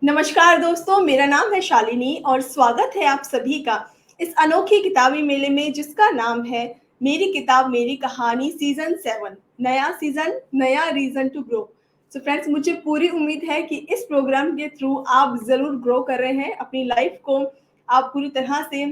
नमस्कार दोस्तों, मेरा नाम है शालिनी और स्वागत है आप सभी का इस अनोखे किताबी मेले में जिसका नाम है मेरी किताब मेरी कहानी सीजन 7। नया सीजन, नया reason to grow. So friends, मुझे पूरी उम्मीद है कि इस प्रोग्राम के थ्रू आप ज़रूर ग्रो कर रहे हैं अपनी लाइफ को। आप पूरी तरह से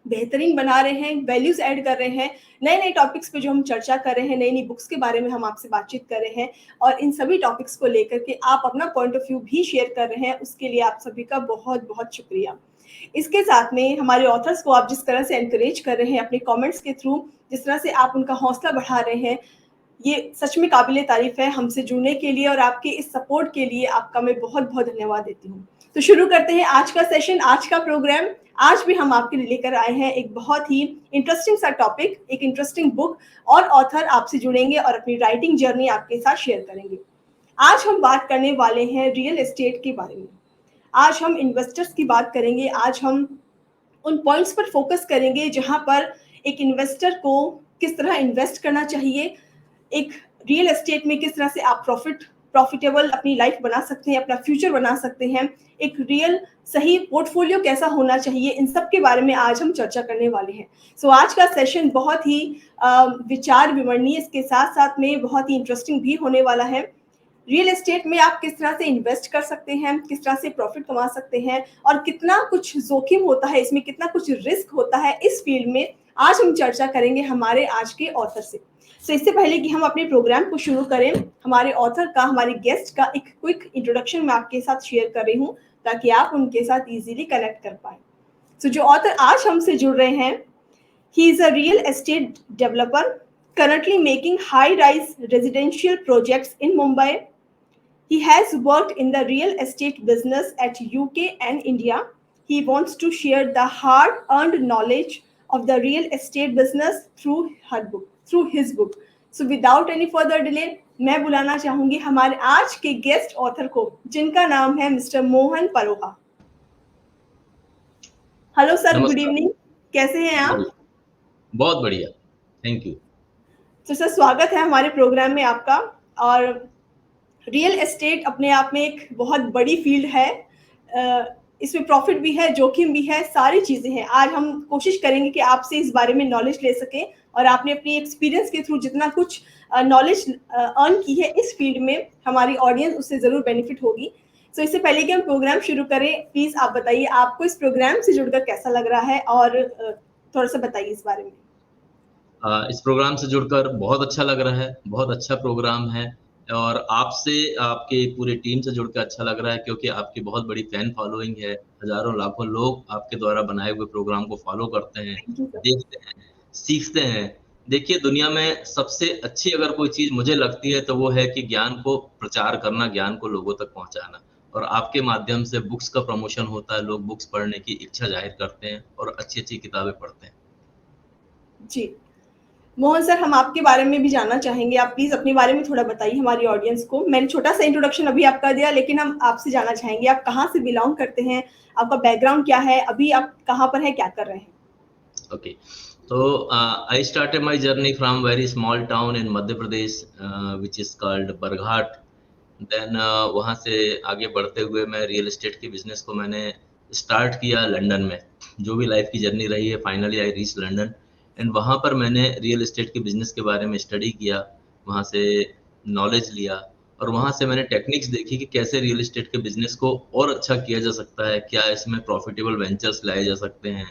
बेहतरीन बना रहे हैं, वैल्यूज ऐड कर रहे हैं, नए नए टॉपिक्स पे जो हम चर्चा कर रहे हैं, नई नई बुक्स के बारे में हम आपसे बातचीत कर रहे हैं और इन सभी टॉपिक्स को लेकर के आप अपना पॉइंट ऑफ व्यू भी शेयर कर रहे हैं। उसके लिए आप सभी का बहुत बहुत शुक्रिया। इसके साथ में हमारे ऑथर्स को आप जिस तरह से एनकरेज कर रहे हैं अपने कमेंट्स के थ्रू, जिस तरह से आप उनका हौसला बढ़ा रहे हैं, ये सच में काबिले तारीफ है। हमसे जुड़ने के लिए और आपके इस सपोर्ट के लिए आपका मैं बहुत बहुत धन्यवाद देती हूँ। तो शुरू करते हैं आज का सेशन, आज का प्रोग्राम। आज भी हम आपके लिए लेकर आए हैं एक बहुत ही इंटरेस्टिंग सा टॉपिक, एक इंटरेस्टिंग बुक और ऑथर आपसे जुड़ेंगे और अपनी राइटिंग जर्नी आपके साथ शेयर करेंगे। आज हम बात करने वाले हैं रियल एस्टेट के बारे में। आज हम इन्वेस्टर्स की बात करेंगे। आज हम उन पॉइंट्स पर फोकस करेंगे जहां पर एक इन्वेस्टर को किस तरह इन्वेस्ट करना चाहिए, एक रियल एस्टेट में किस तरह से आप प्रॉफिटेबल अपनी लाइफ बना सकते हैं, अपना फ्यूचर बना सकते हैं, एक रियल सही पोर्टफोलियो कैसा होना चाहिए, इन सब के बारे में आज हम चर्चा करने वाले हैं। सो आज का सेशन बहुत ही विचार विमरणीय, इसके साथ साथ में बहुत ही इंटरेस्टिंग भी होने वाला है। रियल एस्टेट में आप किस तरह से इन्वेस्ट कर सकते हैं, किस तरह से प्रॉफिट कमा सकते हैं और कितना कुछ जोखिम होता है इसमें, कितना कुछ रिस्क होता है इस फील्ड में, आज हम चर्चा करेंगे हमारे आज के ऑथर से। तो इससे पहले कि हम अपने प्रोग्राम को शुरू करें, हमारे ऑथर का, हमारे गेस्ट का एक क्विक इंट्रोडक्शन मैं आपके साथ शेयर कर रही हूँ ताकि आप उनके साथ इजीली कनेक्ट कर पाए। तो जो ऑथर आज हमसे जुड़ रहे हैं, he is a real estate developer currently making high-rise residential projects in Mumbai. He has worked in the real estate business at UK and India. He wants to share the hard-earned knowledge of the real estate business through his book. So without any further delay, मैं बुलाना चाहूंगी हमारे आज के guest author को, जिनका नाम है mister Mohan Paroha. Hello sir, good evening, कैसे हैं आप? बहुत बढ़िया, थैंक यू। तो सर, स्वागत है हमारे प्रोग्राम में आपका। और रियल एस्टेट अपने आप में एक बहुत बड़ी फील्ड है, इसमें प्रॉफिट भी है, जोखिम भी है, सारी चीज़ें हैं। आज हम कोशिश करेंगे कि आपसे इस बारे में नॉलेज ले सकें और आपने अपनी एक्सपीरियंस के थ्रू जितना कुछ नॉलेज अर्न की है इस फील्ड में, हमारी ऑडियंस उससे ज़रूर बेनिफिट होगी। तो इससे पहले कि हम प्रोग्राम शुरू करें, प्लीज़ आप बताइए आपको इस प्रोग्राम से जुड़कर कैसा लग रहा है और थोड़ा सा बताइए इस बारे में। इस प्रोग्राम से जुड़कर बहुत अच्छा लग रहा है, बहुत अच्छा प्रोग्राम है और आपसे, आपके पूरी टीम से जुड़कर अच्छा लग रहा है क्योंकि आपकी बहुत बड़ी फैन फॉलोइंग है। हजारों लाखों लोग आपके द्वारा बनाए हुए प्रोग्राम को फॉलो करते हैं, देखते हैं, सीखते हैं। देखिए, दुनिया में सबसे अच्छी अगर कोई चीज़ मुझे लगती है तो वो है कि ज्ञान को प्रचार करना, ज्ञान को लोगों तक पहुँचाना। और आपके माध्यम से बुक्स का प्रमोशन होता है, लोग बुक्स पढ़ने की इच्छा जाहिर करते हैं और अच्छी-अच्छी किताबें पढ़ते हैं। जी मोहन सर, हम आपके बारे में भी जानना चाहेंगे। आप प्लीज अपने बारे में थोड़ा बताइए हमारी ऑडियंस को। मैंने छोटा सा इंट्रोडक्शन अभी आपका दिया, लेकिन हम आपसे जानना चाहेंगे आप कहाँ से बिलोंग करते हैं, आपका बैकग्राउंड क्या है, अभी आप कहाँ पर हैं, क्या कर रहे हैं? Okay, so I started my journey from very small town in Madhya Pradesh, which is called Barghat. Then वहाँ से आगे बढ़ते हुए मैं रियल एस्टेट के बिजनेस को मैंने स्टार्ट किया लंदन में। जो भी लाइफ की जर्नी रही है, finally I reach London and वहाँ पर मैंने रियल एस्टेट के बिजनेस के बारे में स्टडी किया, वहाँ से नॉलेज लिया और वहाँ से मैंने टेक्निक्स देखी कि कैसे रियल एस्टेट के बिजनेस को और अच्छा किया जा सकता है, क्या इसमें प्रॉफिटेबल वेंचर्स लाए जा सकते हैं,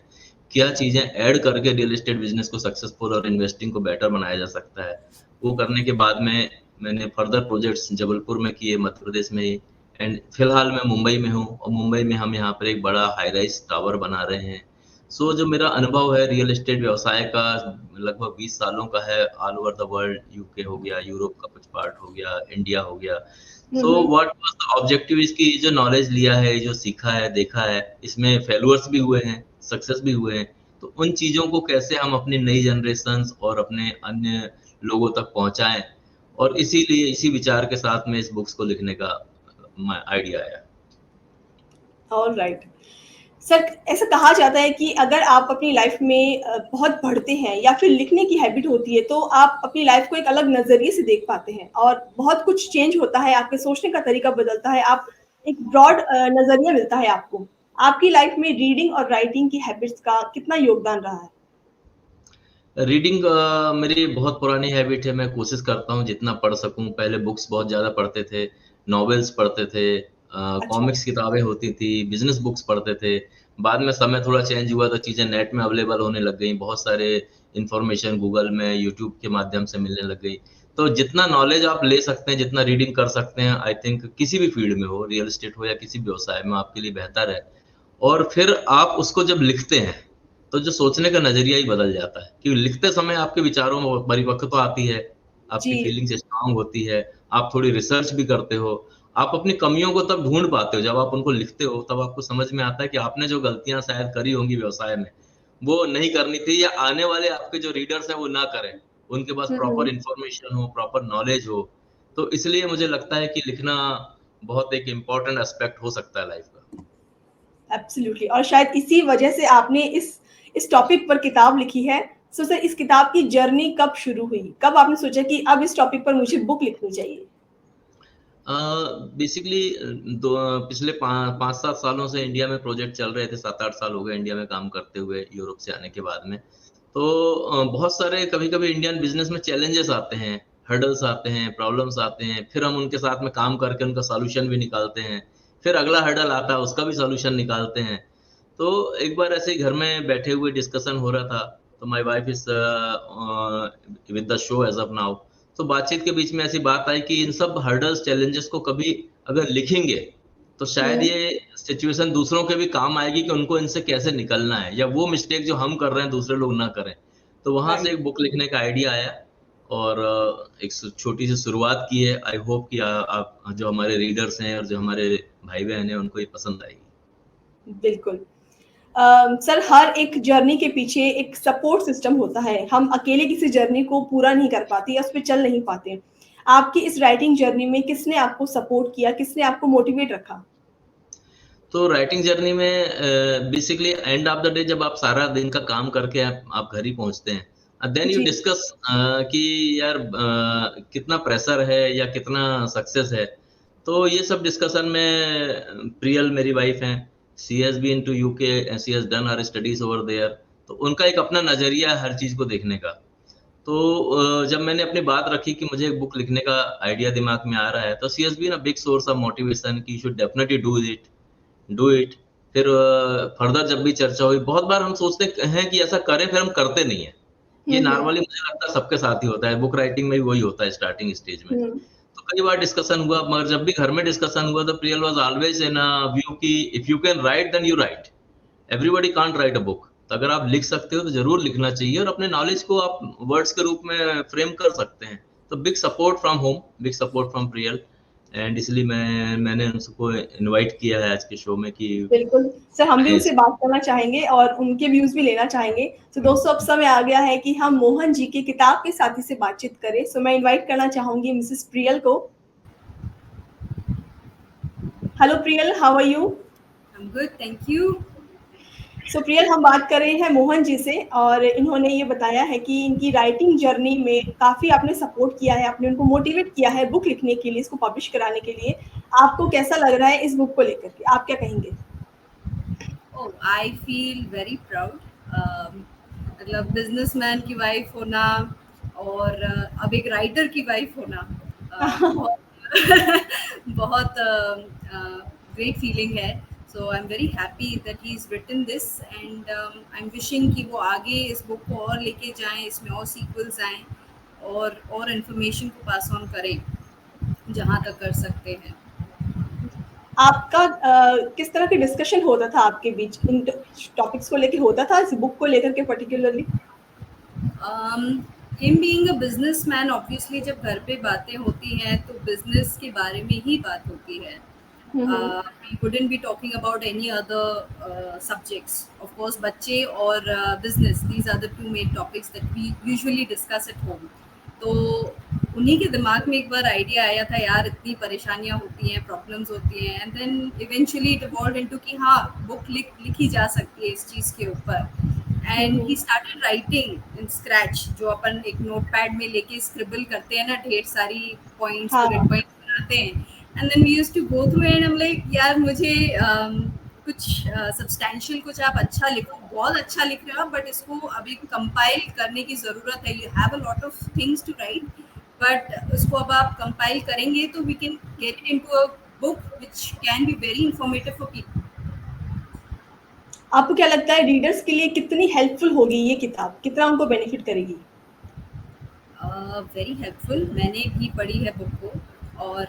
क्या चीज़ें ऐड करके रियल एस्टेट बिजनेस को सक्सेसफुल और इन्वेस्टिंग को बेटर बनाया जा सकता है। वो करने के बाद में मैंने फर्दर प्रोजेक्ट्स जबलपुर में किए, मध्य प्रदेश में ही, एंड फिलहाल मैं मुंबई में हूँ और मुंबई में हम यहाँ पर एक बड़ा हाई राइज टावर बना रहे हैं। सो जो मेरा अनुभव है रियल एस्टेट व्यवसाय का लगभग 20 सालों का है, all over the world, UK हो गया, यूरोप का कुछ पार्ट हो गया, इंडिया हो गया। So what was the objective, इसकी जो नॉलेज लिया है, जो सीखा है, देखा है, इसमें फेल्युअर्स भी हुए हैं, सक्सेस भी हुए हैं, तो उन चीज़ों को कैसे हम अपनी नई जनरेशंस और अपने अन्य लोगों तक पहुंचाएं, और इसीलिए इसी विचार के साथ में इस बुक्स को लिखने का आइडिया आया। ऑलराइट सर, ऐसा कहा जाता है कि अगर आप अपनी लाइफ में बहुत पढ़ते हैं या फिर लिखने की हैबिट होती है तो आप अपनी लाइफ को एक अलग नज़रिए से देख पाते हैं और बहुत कुछ चेंज होता है, आपके सोचने का तरीका बदलता है, आप एक ब्रॉड नजरिया मिलता है आपको। आपकी लाइफ में रीडिंग और राइटिंग की हैबिट्स का कितना योगदान रहा है? रीडिंग मेरी बहुत पुरानी हैबिट है। मैं कोशिश करता हूँ जितना पढ़ सकूँ। पहले बुक्स बहुत ज़्यादा पढ़ते थे, नॉवेल्स पढ़ते थे, अच्छा। कॉमिक्स किताबें होती थी, बिज़नेस बुक्स पढ़ते थे। बाद में समय थोड़ा चेंज हुआ तो चीज़ें नेट में अवेलेबल होने लग गई। बहुत सारे इन्फॉर्मेशन गूगल में, यूट्यूब के माध्यम से मिलने लग गई। तो जितना नॉलेज आप ले सकते हैं, जितना रीडिंग कर सकते हैं, आई थिंक किसी भी फील्ड में हो, रियल एस्टेट हो या किसी भी व्यवसाय में, आपके लिए बेहतर है। और फिर आप उसको जब लिखते हैं, तो जो सोचने का नज़रिया ही बदल जाता है कि लिखते समय आपके विचारों में परिपक्वता आती है, आपकी जी। फीलिंग्स स्ट्रॉन्ग होती है, आप थोड़ी रिसर्च भी करते हो, आप अपनी कमियों को तब ढूँढ पाते हो, जब आप उनको लिखते हो, तब आपको समझ में आता है कि आपने जो गलतियाँ शायद करी होंगी व्यवसाय में, वो नहीं करनी थी या आने वाले आपके जो रीडर्स हैं, वो ना करें। उनके पास प्रॉपर हुँ। इन्फॉर्मेशन हो, प्रॉपर नॉलेज हो। तो इसलिए मुझे लगता है कि लिखना बहुत एक इम्पोर्टेंट एस्पेक्ट हो सकता है लाइफ़ का। एब्सोल्युटली, और शायद इसी वजह से आपने इस टॉपिक पर किताब लिखी है। सो सर, इस किताब की जर्नी कब शुरू हुई? कब आपने सोचा कि अब इस टॉपिक पर मुझे बुक लिखनी चाहिए? अ, बेसिकली दो पिछले 5-7 सालों से इंडिया में प्रोजेक्ट चल रहे थे, 7-8 साल हो गए इंडिया में काम करते हुए यूरोप से आने के बाद में। तो बहुत सारे कभी-कभी इंडियन बिज़नेस में चैलेंजेस आते हैं, हर्डल्स आते हैं, प्रॉब्लम्स आते हैं, फिर हम उनके साथ में काम करके उनका सॉल्यूशन भी निकालते हैं। फिर अगला हर्डल आता है, उसका भी सॉल्यूशन निकालते हैं। तो एक बार ऐसे ही घर में बैठे हुए डिस्कशन हो रहा था, तो my wife is with the show as of now. तो बातचीत के बीच में ऐसी बात आई कि इन सब हर्डल्स, चैलेंजेस को कभी अगर लिखेंगे, तो शायद हुँ। ये सिचुएशन दूसरों के भी काम आएगी कि उनको इनसे कैसे निकलना है या वो मिस्टेक जो हम कर रहे हैं, दूसरे लोग ना करें। तो वहाँ से राइट। एक बुक लिखने का आइडिया आया और एक छोटी-सी शुरुआत की है। आई होप कि आप जो हमारे रीडर्स हैं और जो हमारे भाई-बहन हैं, उनको ये पसंद आएगी। बिल्कुल। सर, हर एक जर्नी के पीछे एक सपोर्ट सिस्टम होता है। हम अकेले किसी जर्नी को पूरा नहीं कर पाते या उस पे चल नहीं पाते। आपकी इस राइटिंग जर्नी में किसने आपको सपोर्ट किया? किसने आपको मोटिवेट रखा? तो राइटिंग जर्नी में basically and of the day जब आप सारा दिन का काम करके आप घर ही पहुँचते हैं, देन यू जी। डिस्कस कि यार कितना प्रेशर है या कितना सक्सेस है। तो ये सब डिस्कशन में प्रियल मेरी वाइफ हैं, she has been to UK and she has done her studies over there. तो उनका एक अपना नज़रिया है हर चीज़ को देखने का। तो जब मैंने अपनी बात रखी कि मुझे एक बुक लिखने का आइडिया दिमाग में आ रहा है, तो she has been a big source of motivation कि you should definitely do it. फिर फर्दर जब भी चर्चा हुई, बहुत बार हम सोचते हैं कि ऐसा करें, फिर हम करते नहीं हैं। हुँ, ये हुँ। नॉर्मली मुझे लगता है सबके साथ ही होता है, बुक राइटिंग में भी वही होता है स्टार्टिंग स्टेज में। हुँ। तो कई बार डिस्कशन हुआ, मगर जब भी घर में डिस्कशन हुआ तो Priyal was always in a view कि if you can write then you write. Everybody can't write a book. तो अगर आप लिख सकते हो तो ज़रूर लिखना चाहिए और अपने नॉलेज को आप वर्ड्स के रूप में फ्रेम कर सकते हैं। तो big support from home, big support from Priyal and इसलिए मैंने उनको इनवाइट किया है आज के शो में कि बिल्कुल। सर, हम भी आएँ। उनसे बात करना चाहेंगे और उनके व्यूज़ भी लेना चाहेंगे। तो दोस्तों, अब समय आ गया है कि हम मोहन जी की किताब के साथी से बातचीत करें। सो मैं इनवाइट करना चाहूँगी मिसेस प्रियल को। Hello Priyal, how are you? I'm good, thank you. So Priyal, हम बात कर रहे हैं मोहन जी से और इन्होंने ये बताया है कि इनकी राइटिंग जर्नी में काफ़ी आपने सपोर्ट किया है, आपने उनको मोटिवेट किया है बुक लिखने के लिए, इसको पब्लिश कराने के लिए। आपको कैसा लग रहा है इस बुक को लेकर के? आप क्या कहेंगे? Oh, I feel very proud. मतलब बिजनेसमैन की वाइफ होना और अब एक राइटर की वाइफ होना बहुत बहुत ग्रेट फीलिंग है. So I am very happy that he is written this and I am wishing कि वो आगे इस बुक को और लेके जाएं, इसमें और सीक्वल्स आएं और इन्फॉर्मेशन को पास ऑन करें जहाँ तक कर सकते हैं. आपका किस तरह की डिस्कशन होता था आपके बीच इन टॉपिक्स को लेके होता था, इस बुक को लेकर के particularly? Him being a businessman, obviously जब घर पे बातें होती हैं तो बिजनेस के बारे में ही बात होती है. हुँ, हुँ। We wouldn't be talking about any other subjects. Of course, बच्चे और business, these are the two main topics that we usually discuss at home. तो उन्हीं के दिमाग में एक बार आइडिया आया था, यार इतनी परेशानियाँ होती हैं, प्रॉब्लम्स होती हैं, and then eventually it evolved into कि हाँ, बुक लिखी जा सकती है इस चीज़ के ऊपर. Hmm, and he hmm. Started writing in scratch, जो अपन एक नोटपैड में लेके स्क्रिबल करते हैं ना, ढेर सारी पॉइंट्स, हाँ, बुलेट हाँ। पॉइंट्स बनाते हैं. And then we used to go through and I am like यार मुझे कुछ सब्सटैंशियल कुछ आप अच्छा लिखो, बहुत अच्छा लिख रहे हो बट इसको अभी कंपाइल करने की ज़रूरत है. You have a lot of things to write, but उसको अब आप कंपाइल करेंगे तो we can get it into a book which can be very informative for people. आपको क्या लगता है रीडर्स के लिए कितनी हेल्पफुल होगी ये किताब, कितना उनको बेनिफिट करेगी? Very helpful. मैंने भी पढ़ी है बुक को, और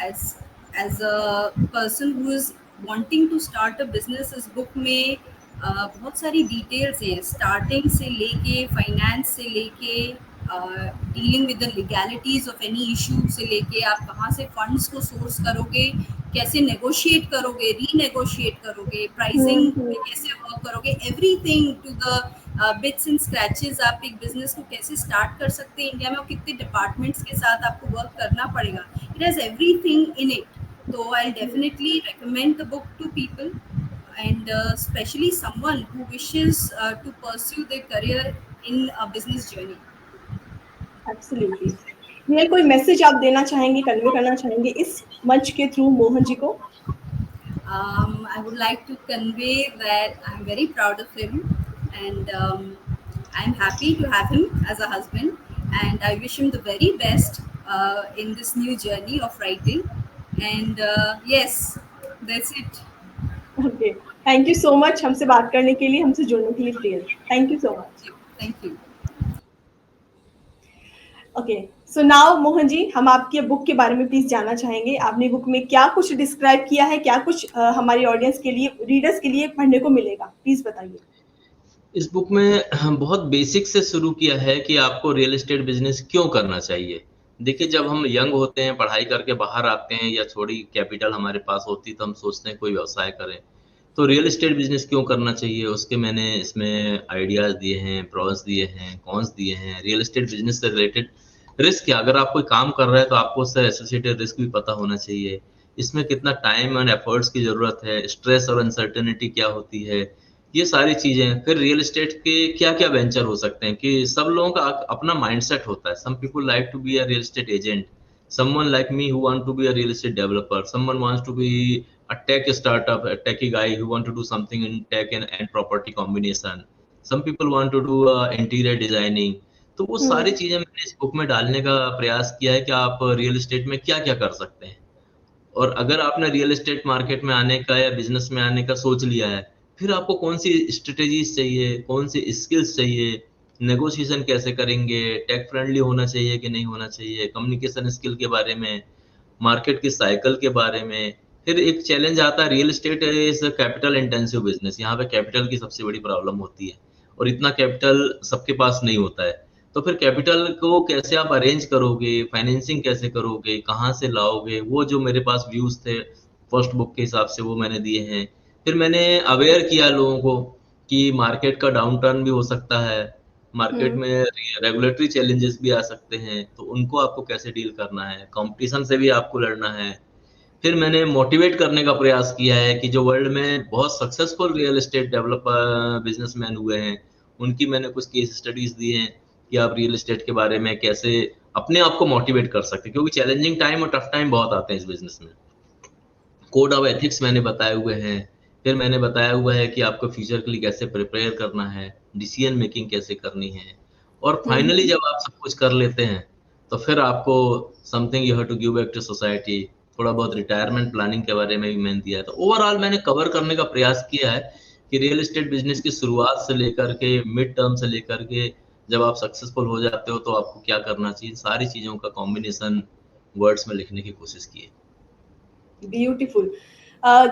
as as a person who is wanting to start a business, इस बुक में बहुत सारी डिटेल्स हैं, स्टार्टिंग से लेके फाइनेंस से लेके dealing with the legalities of any issue से लेके आप कहाँ से फंड्स को सोर्स करोगे, कैसे नेगोशिएट करोगे, रीनेगोशिएट करोगे, प्राइसिंग हम्म, कैसे वर्क करोगे, everything to the bits and scratches. आप एक बिजनेस को कैसे स्टार्ट कर सकते हैं इंडिया में और कितने डिपार्टमेंट्स के साथ आपको वर्क करना पड़ेगा. It has everything in it. तो I definitely recommend the book to people, and especially someone who wishes to pursue their career in a business journey. Absolutely. Real कोई मैसेज आप देना चाहेंगे, कन्वे करना चाहेंगे इस मंच के थ्रू मोहन जी को? I would like to convey that I'm very proud of him, and I'm happy to have him as a husband, and I wish him the very best in this new journey of writing. And yes, that's it. Okay, thank you so much हमसे बात करने के लिए, हमसे जुड़ने के लिए Priyal. Thank you so much. Thank you. Okay, so now Mohan ji, हम आपकी बुक के बारे में प्लीज जानना चाहेंगे। आपने बुक में क्या कुछ डिस्क्राइब किया है, क्या कुछ हमारी ऑडियंस के लिए, रीडर्स के लिए पढ़ने को मिलेगा, प्लीज बताइए। इस बुक में बहुत बेसिक से शुरू किया है कि आपको रियल एस्टेट बिजनेस क्यों करना चाहिए। देखिए, जब हम यंग होते हैं, पढ़ाई करके बाहर आते हैं या थोड़ी कैपिटल हमारे पास होती, तो हम सोचते हैं कोई व्यवसाय करें। तो रियल एस्टेट बिजनेस क्यों करना चाहिए, उसके मैंने इसमें आइडियाज़ दिए हैं, प्रोस दिए हैं, कॉन्स दिए हैं। रियल एस्टेट बिजनेस से रिलेटेड रिस्क क्या, अगर आप कोई काम कर रहे हैं तो आपको उससे एसोसिएटेड रिस्क भी पता होना चाहिए। इसमें कितना टाइम एंड एफर्ट्स की ज़रूरत है, स्ट्रेस और अनसर्टेनिटी क्या होती है, ये सारी चीज़ें। फिर रियल एस्टेट के क्या-क्या वेंचर हो सकते हैं कि सब लोगों का अपना माइंडसेट होता है। Some people like to be a real estate agent, someone like me who want to be a real estate developer, someone wants to be a tech startup, a techie guy who want to do something in tech and property combination. Some people want to do interior designing. तो वो सारी चीज़ें मैंने इस book में डालने का प्रयास किया है कि आप रियल एस्टेट में क्या-क्या कर सकते हैं। और अगर आपने रियल एस्टेट मार्केट में आने का या बिज़नेस में आने का सोच लिया है, फिर आपको कौन-सी स्ट्रैटेजीज़ चाहिए, कौन-सी स्किल्स चाहिए, नेगोशिएशन कैसे करेंगे, टेक फ्रेंडली होना चाहिए कि नहीं होना चाहिए, कम्युनिकेशन स्किल के बारे में, मार्केट की साइकिल के बारे में। फिर एक चैलेंज आता है, real estate is a capital intensive business, यहाँ पे कैपिटल की सबसे बड़ी प्रॉब्लम होती है और इतना कैपिटल सबके पास नहीं होता है। तो फिर कैपिटल को कैसे आप अरेंज करोगे, फाइनेंसिंग कैसे करोगे, कहाँ से लाओगे, वो जो मेरे पास व्यूज़ थे फर्स्ट बुक के हिसाब से वो मैंने दिए हैं। फिर मैंने अवेयर किया लोगों को कि मार्केट का डाउन टर्न भी हो सकता है, मार्केट में रेगुलेटरी चैलेंजेस भी आ सकते हैं, तो उनको आपको कैसे डील करना है, कॉम्पिटिशन से भी आपको लड़ना है। फिर मैंने मोटिवेट करने का प्रयास किया है कि जो वर्ल्ड में बहुत successful real estate developer businessman हुए हैं, उनकी मैंने कुछ केस स्टडीज़ दी हैं कि आप रियल एस्टेट के बारे में कैसे अपने आप को मोटिवेट कर सकते हैं, क्योंकि चैलेंजिंग टाइम और टफ टाइम बहुत आते हैं इस बिज़नेस में। कोड ऑफ एथिक्स मैंने बताए हुए हैं, फिर मैंने बताया हुआ है कि आपको फ्यूचर के लिए कैसे प्रिपेयर करना है, डिसीजन मेकिंग कैसे करनी है और फाइनली जब आप सब कुछ कर लेते हैं, तो फिर आपको something you have to give back to society, थोड़ा बहुत रिटायरमेंट प्लानिंग के बारे में भी मैंने दिया है। तो ओवरऑल मैंने कवर करने का प्रयास किया है कि रियल एस्टेट बिज़नेस की शुरुआत से लेकर के मिड टर्म से लेकर के जब आप सक्सेसफुल हो जाते हो, तो आपको क्या करना चाहिए, सारी चीज़ों का कॉम्बिनेशन वर्ड्स में लिखने की कोशिश की है। ब्यूटीफुल।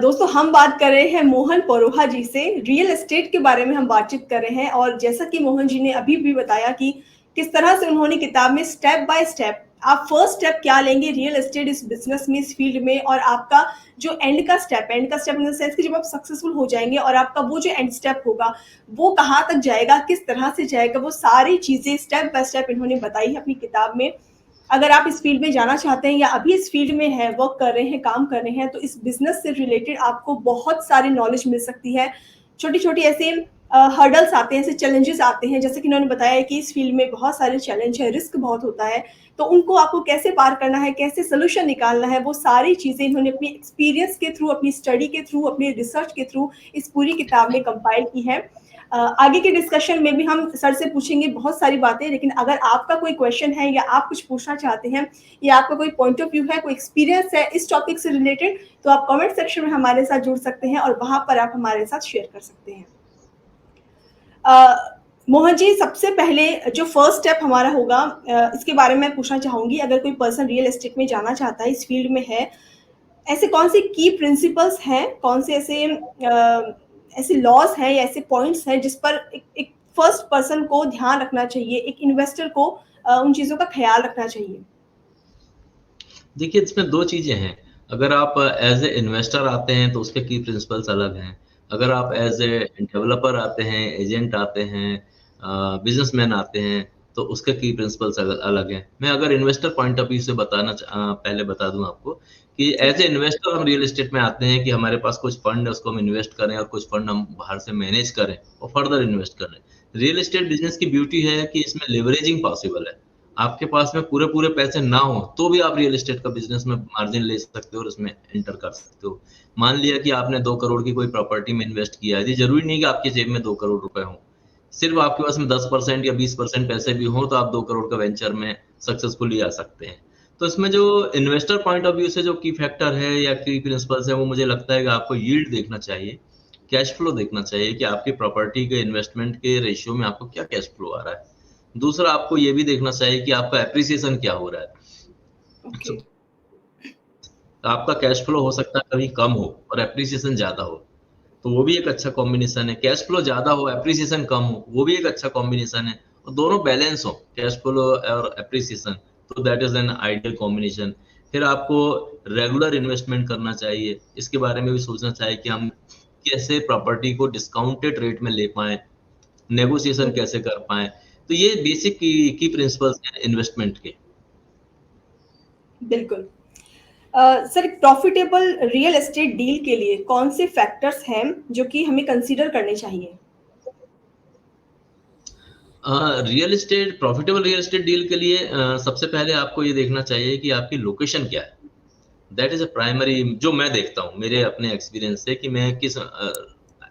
दोस्तों, हम बात कर रहे हैं मोहन परोहा जी से, रियल एस्टेट के बारे में हम बातचीत कर रहे हैं और जैसा कि मोहन जी ने अभी भी बताया कि किस तरह से उन्होंने किताब में स्टेप बाय स्टेप आप फर्स्ट स्टेप क्या लेंगे रियल एस्टेट इस बिजनेस में, इस फील्ड में, और आपका जो एंड का स्टेप इन द सेंस कि जब आप सक्सेसफुल हो जाएंगे और आपका वो जो एंड स्टेप होगा वो कहाँ तक जाएगा, किस तरह से जाएगा, वो सारी चीजें स्टेप बाय स्टेप इन्होंने बताई है अपनी किताब में। अगर आप इस फील्ड में जाना चाहते हैं या अभी इस फील्ड में हैं, वर्क कर रहे हैं, काम कर रहे हैं, तो इस बिजनेस से रिलेटेड आपको बहुत सारी नॉलेज मिल सकती है। छोटी-छोटी ऐसे हर्डल्स आते हैं, ऐसे चैलेंजेस आते हैं, जैसे कि उन्होंने बताया कि इस फील्ड में बहुत सारे चैलेंज है, रिस्क बहुत होता है, तो उनको आपको कैसे पार करना है, कैसे सोल्यूशन निकालना है, वो सारी चीज़ें इन्होंने अपनी एक्सपीरियंस के थ्रू, अपनी स्टडी के थ्रू, अपनी रिसर्च के थ्रू इस पूरी किताब में कंपाइल की है। आगे के डिस्कशन में भी हम सर से पूछेंगे बहुत सारी बातें, लेकिन अगर आपका कोई क्वेश्चन है या आप कुछ पूछना चाहते हैं या आपका कोई पॉइंट ऑफ व्यू है, कोई एक्सपीरियंस है इस टॉपिक से रिलेटेड, तो आप कमेंट सेक्शन में हमारे साथ जुड़ सकते हैं और वहाँ पर आप हमारे साथ शेयर कर सकते हैं। मोहन जी, सबसे पहले जो फर्स्ट स्टेप हमारा होगा, इसके बारे में मैं पूछना चाहूँगी, अगर कोई पर्सन रियल एस्टेट में जाना चाहता है, इस फील्ड में है, ऐसे कौन से की प्रिंसिपल्स हैं, कौन से ऐसे लॉज हैं या ऐसे पॉइंट्स हैं जिस पर एक फर्स्ट पर्सन को ध्यान रखना चाहिए, एक इन्वेस्टर को उन चीज़ों का ख्याल रखना चाहिए? देखिए, इसमें 2 चीज़ें हैं। अगर आप एज़ ए इन्वेस्टर आते हैं तो उसके की प्रिंसिपल्स अलग हैं। अगर आप एज़ ए डेवलपर आते हैं, एजेंट आते हैं, बिज़नेसमैन आते हैं, तो उसके की प्रिंसिपल्स अलग हैं। मैं अगर इन्वेस्टर पॉइंट ऑफ व्यू से पहले बता दूँ आपको कि एज़ ए इन्वेस्टर हम रियल एस्टेट में आते हैं कि हमारे पास कुछ फंड है, उसको हम इन्वेस्ट करें और कुछ फंड हम बाहर से मैनेज करें और फर्दर इन्वेस्ट करें। रियल एस्टेट बिज़नेस की ब्यूटी है कि इसमें लिवरेजिंग पॉसिबल है। आपके पास में पूरे पैसे ना हो तो भी आप रियल एस्टेट का बिजनेस में मार्जिन ले सकते हो और उसमें एंटर कर सकते हो। मान लिया कि आपने 2 करोड़ की कोई प्रॉपर्टी में इन्वेस्ट किया है, ये जरूरी नहीं कि आपकी जेब में 2 करोड़ रुपए हो। सिर्फ आपके पास में 10% या 20% पैसे भी हो तो आप 2 करोड़ का वेंचर में सक्सेसफुली आ सकते हैं। तो इसमें जो इन्वेस्टर पॉइंट ऑफ व्यू से जो की फैक्टर है या की प्रिंसिपल्स है, वो मुझे लगता है कि आपको यील्ड देखना चाहिए, कैश फ्लो देखना चाहिए कि आपकी प्रॉपर्टी के इन्वेस्टमेंट के रेशियो में आपको क्या कैश फ्लो आ रहा है। दूसरा, आपको ये भी देखना चाहिए कि आपका एप्रिसिएशन क्या हो रहा है। ओके। आपका कैश फ्लो हो सकता है कभी कम हो और एप्रिसिएशन ज्यादा हो, तो वो भी एक अच्छा कॉम्बिनेशन है। कैश फ्लो ज्यादा हो, एप्रिसिएशन कम हो, वो भी एक अच्छा कॉम्बिनेशन है। और दोनों बैलेंस हो, कैश फ्लो और एप्रिसिएशन, तो that is an ideal combination. फिर आपको रेगुलर इन्वेस्टमेंट करना चाहिए। इसके बारे में भी सोचना चाहिए कि हम कैसे प्रॉपर्टी को डिस्काउंटेड रेट में ले पाए, नेगोशिएशन कैसे कर पाए। तो ये बेसिक की प्रिंसिपल्स हैं इन्वेस्टमेंट के। बिल्कुल। Sir, profitable real estate deal के लिए कौन से फैक्टर्स हैं जो कि हमें कंसीडर करने चाहिए? प्रॉफिटेबल रियल एस्टेट डील के लिए सबसे पहले आपको ये देखना चाहिए कि आपकी लोकेशन क्या है। दैट इज अ प्राइमरी, जो मैं देखता हूँ मेरे अपने एक्सपीरियंस से, कि मैं किस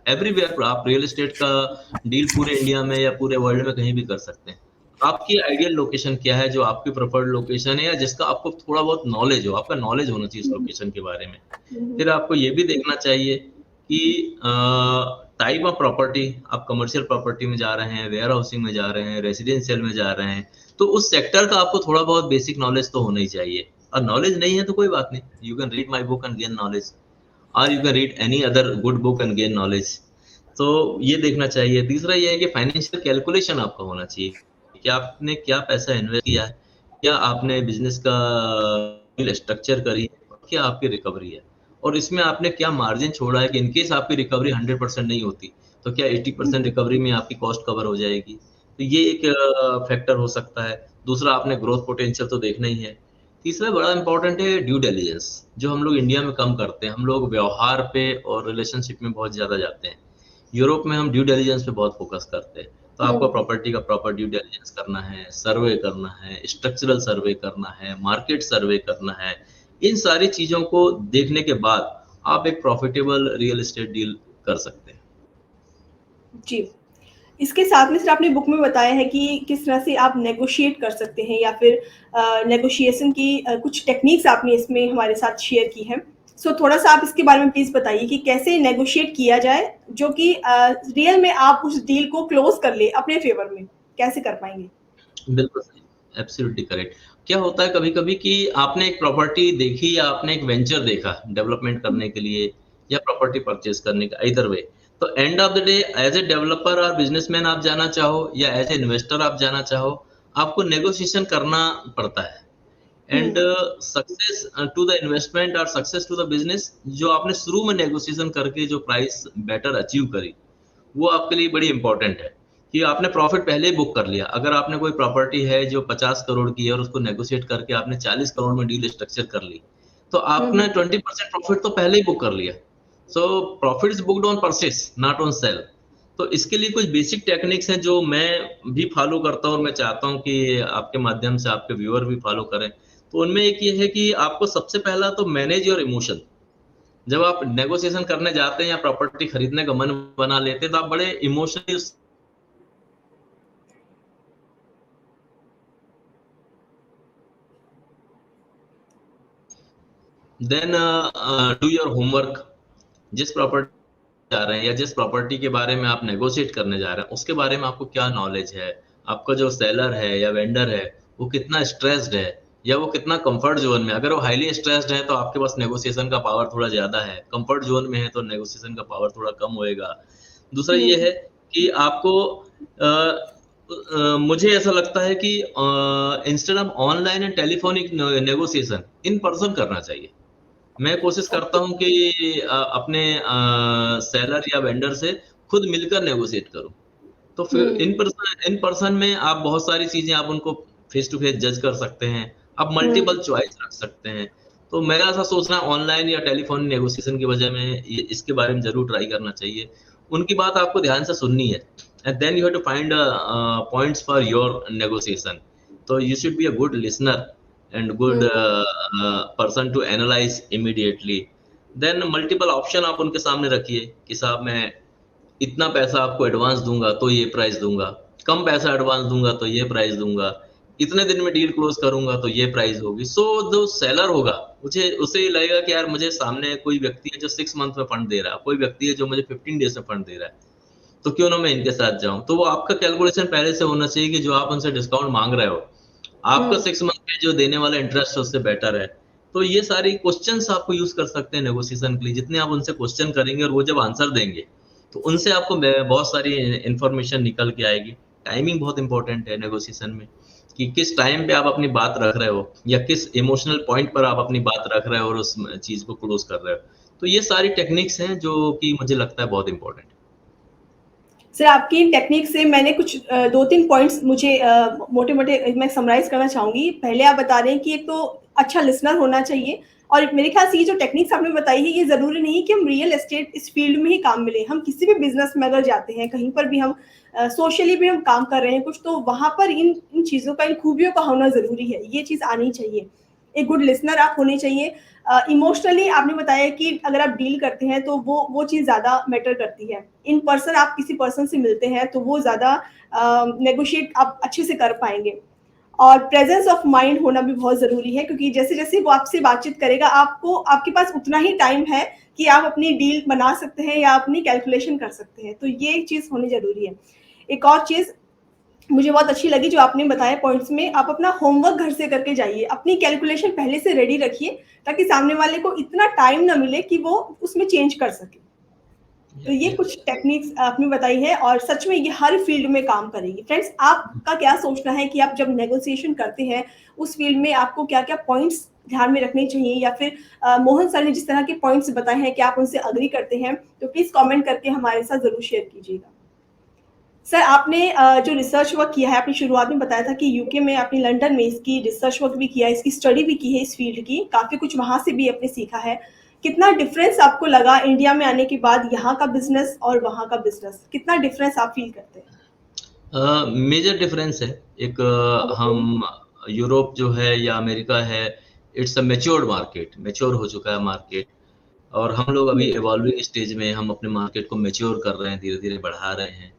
एवरीवेयर आप रियल एस्टेट का डील पूरे इंडिया में या पूरे वर्ल्ड में कहीं भी कर सकते हैं। आपकी आइडियल लोकेशन क्या है, जो आपकी प्रेफर्ड लोकेशन है या जिसका आपको थोड़ा बहुत नॉलेज हो, आपका नॉलेज होना चाहिए इस लोकेशन के बारे में। फिर आपको ये भी देखना चाहिए कि टाइप ऑफ प्रॉपर्टी, आप कमर्शियल प्रॉपर्टी में जा रहे हैं, वेयर हाउसिंग में जा रहे हैं, रेसिडेंशियल में जा रहे हैं, तो उस सेक्टर का आपको थोड़ा बहुत बेसिक नॉलेज तो होना ही चाहिए। और नॉलेज नहीं है तो कोई बात नहीं, you can read my book and gain knowledge, और you can read any other good book and gain knowledge. तो ये देखना चाहिए। तीसरा ये है कि फाइनेंशियल कैलकुलेशन आपका होना चाहिए कि आपने क्या पैसा इन्वेस्ट किया है, क्या आपने बिजनेस का स्ट्रक्चर करी है, क्या आपकी रिकवरी है, और इसमें आपने क्या मार्जिन छोड़ा है कि इनकेस आपकी रिकवरी 100% नहीं होती तो क्या 80% रिकवरी में आपकी कॉस्ट कवर हो जाएगी। तो ये एक फैक्टर हो सकता है। दूसरा, आपने ग्रोथ पोटेंशियल तो देखना ही है। तीसरा बड़ा इंपॉर्टेंट है ड्यू डिलिजेंस, जो हम लोग इंडिया में कम करते हैं। हम लोग व्यवहार पे और रिलेशनशिप में बहुत ज्यादा जाते हैं। यूरोप में हम ड्यू डिलिजेंस पे बहुत फोकस करते हैं। तो आपको प्रॉपर्टी का प्रॉपर ड्यू डिलिजेंस करना है, सर्वे करना है, स्ट्रक्चरल सर्वे करना है, मार्केट सर्वे करना है। इन सारी चीजों को देखने के बाद आप एक प्रॉफिटेबल रियल एस्टेट डील कर सकते हैं। जी। इसके साथ में सर आपने बुक में बताया है कि किस तरह से आप नेगोशिएट कर सकते हैं या फिर नेगोशिएशन की कुछ टेक्निक्स आपने इसमें हमारे साथ शेयर की हैं। सो थोड़ा-सा आप इसके बारे में प्लीज़ बताइए कि कैसे नेगोशिएट किया जाए जो कि रियल में आप उस डील को क्लोज़ कर लें अपने फ़ेवर में, कैसे कर पाएँगे? बिल्कुल सही, एब्सोल्युटली करेक्ट। क्या होता है कभी-कभी कि आपने एक प्रॉपर्टी देखी या आपने एक वेंचर देखा डेवलपमेंट करने के लिए या प्रॉपर्टी परचेज करने का, ईदर वे। तो end of the day as a developer और बिजनेसमैन आप जाना चाहो या एज ए इन्वेस्टर आप जाना चाहो, आपको नेगोशिएशन करना पड़ता है। And success to the investment और सक्सेस टू द बिजनेस, जो आपने शुरू में नेगोशिएशन करके जो प्राइस बेटर अचीव करी, वो आपके लिए बड़ी इंपॉर्टेंट है कि आपने प्रॉफिट पहले ही बुक कर लिया। अगर आपने कोई प्रॉपर्टी है जो 50 करोड़ की है और उसको नेगोशिएट करके आपने 40 करोड़ में डील स्ट्रक्चर कर ली, तो आपने 20% प्रॉफिट तो पहले ही बुक कर लिया। So profit is booked on purchase, not on sale. तो इसके लिए कुछ बेसिक टेक्निक्स हैं जो मैं भी फॉलो करता हूँ और मैं चाहता हूँ कि आपके माध्यम से आपके व्यूअर भी फॉलो करें। तो उनमें एक ये है कि आपको सबसे पहला तो मैनेज योर इमोशन। जब आप नेगोशिएशन करने जाते हैं या प्रॉपर्टी खरीदने का मन बना लेते हैं तो आप बड़े emotionally then do your homework. जिस प्रॉपर्टी जा रहे हैं या जिस प्रॉपर्टी के बारे में आप नेगोशिएट करने जा रहे हैं उसके बारे में आपको क्या नॉलेज है, आपका जो सेलर है या वेंडर है वो कितना स्ट्रेस्ड है या वो कितना कंफर्ट जोन में। अगर वो हाईली स्ट्रेस्ड है तो आपके पास नेगोशिएशन का पावर थोड़ा ज्यादा है, कंफर्ट जोन में है तो नेगोशिएशन का पावर थोड़ा कम होएगा। दूसरा ये है कि आपको मुझे ऐसा लगता है कि instead of online and telephonic negotiation in person करना चाहिए। मैं कोशिश करता हूँ कि अपने सेलर या वेंडर से खुद मिलकर नेगोशिएट करूँ। तो फिर इन पर्सन में आप बहुत सारी चीजें आप उनको फेस टू फेस जज कर सकते हैं, आप मल्टीपल चॉइस रख सकते हैं। तो मेरा ऐसा सोचना ऑनलाइन या टेलीफोन नेगोशिएशन की वजह में इसके बारे में जरूर ट्राई करना चाहिए। उनकी बात आपको ध्यान से सुननी है and then you have to find points for your negotiation. तो you should be a good listener and good person to analyze immediately. Then multiple option आप उनके सामने रखिए कि साहब मैं इतना पैसा आपको एडवांस दूंगा तो ये प्राइस दूंगा, कम पैसा एडवांस दूंगा तो ये प्राइस दूंगा, इतने दिन में डील क्लोज करूंगा तो ये प्राइस होगी। सो जो सेलर होगा मुझे उसे ये लगेगा कि यार मुझे सामने कोई व्यक्ति है जो 6 मंथ में फंड दे रहा है, कोई व्यक्ति है जो मुझे 15 डेज में फंड दे रहा है, तो क्यों ना मैं इनके साथ जाऊं। तो वो आपका कैलकुलेशन पहले से होना चाहिए कि जो आप उनसे डिस्काउंट मांग रहे हो आपका 6 मंथ में जो देने वाला इंटरेस्ट है उससे बेटर है। तो ये सारी क्वेश्चंस आपको यूज कर सकते हैं नेगोशिएशन के लिए। जितने आप उनसे क्वेश्चन करेंगे और वो जब आंसर देंगे तो उनसे आपको बहुत सारी इंफॉर्मेशन निकल के आएगी। टाइमिंग बहुत इंपॉर्टेंट है नेगोशिएशन में कि किस टाइम पे आप अपनी बात रख रहे हो या किस इमोशनल पॉइंट पर आप अपनी बात रख रहे हो और उस चीज को क्लोज कर रहे हो। तो ये सारी टेक्निक्स हैं जो कि मुझे लगता है बहुत इंपॉर्टेंट है। सर आपकी टेक्निक से मैंने कुछ 2-3 पॉइंट्स मुझे मोटे-मोटे मैं समराइज करना चाहूंगी। पहले आप बता रहे हैं कि एक तो अच्छा लिसनर होना चाहिए और मेरे ख्याल से ये जो टेक्निक्स आपने बताई है ये ज़रूरी नहीं कि हम रियल एस्टेट इस फील्ड में ही काम मिले। हम किसी भी बिजनेस में अगर जाते हैं, कहीं पर भी हम सोशली भी हम काम कर रहे हैं कुछ, तो वहाँ पर इन चीज़ों का, इन खूबियों का होना ज़रूरी है। ये चीज़ आनी चाहिए। एक गुड लिसनर आप होने चाहिए। इमोशनली आपने बताया कि अगर आप डील करते हैं तो वो चीज़ ज़्यादा मैटर करती है। इन पर्सन आप किसी पर्सन से मिलते हैं तो वो ज़्यादा नेगोशिएट आप अच्छे से कर पाएंगे। और प्रेजेंस ऑफ माइंड होना भी बहुत ज़रूरी है क्योंकि जैसे-जैसे वो आपसे बातचीत करेगा आपके पास उतना ही टाइम है कि आप अपनी डील बना सकते हैं या अपनी कैलकुलेशन कर सकते हैं। तो ये चीज़ होनी ज़रूरी है। एक और चीज़ मुझे बहुत अच्छी लगी जो आपने बताया पॉइंट्स में, आप अपना होमवर्क घर से करके जाइए। अपनी कैलकुलेशन पहले से रेडी रखिए ताकि सामने वाले को इतना टाइम ना मिले कि वो उसमें चेंज कर सके। तो ये कुछ टेक्निक्स आपने बताई है और सच में ये हर फील्ड में काम करेगी। फ्रेंड्स, आपका क्या सोचना है कि आप जब नेगोशिएशन करते हैं उस फील्ड में आपको क्या-क्या पॉइंट्स ध्यान में रखने चाहिए या फिर मोहन सर ने जिस तरह के पॉइंट्स बताए हैं क्या आप उनसे एग्री करते हैं? तो प्लीज़ कमेंट करके हमारे साथ ज़रूर शेयर कीजिएगा। सर आपने जो रिसर्च वर्क किया है, आपने शुरुआत में बताया था कि यूके में, आपने लंदन में इसकी रिसर्च वर्क भी किया है, इसकी स्टडी भी की है इस फील्ड की, काफ़ी कुछ वहाँ से भी आपने सीखा है। कितना डिफरेंस आपको लगा इंडिया में आने के बाद यहाँ का बिजनेस और वहाँ का बिजनेस? कितना डिफरेंस आप फील करते हैं? मेजर डिफरेंस है। एक हम यूरोप जो है या अमेरिका है, it's a matured market, mature हो चुका है मार्केट और हम लोग अभी इवॉल्विंग स्टेज में हम अपने मार्केट को मैच्योर कर रहे हैं, धीरे-धीरे बढ़ा रहे हैं।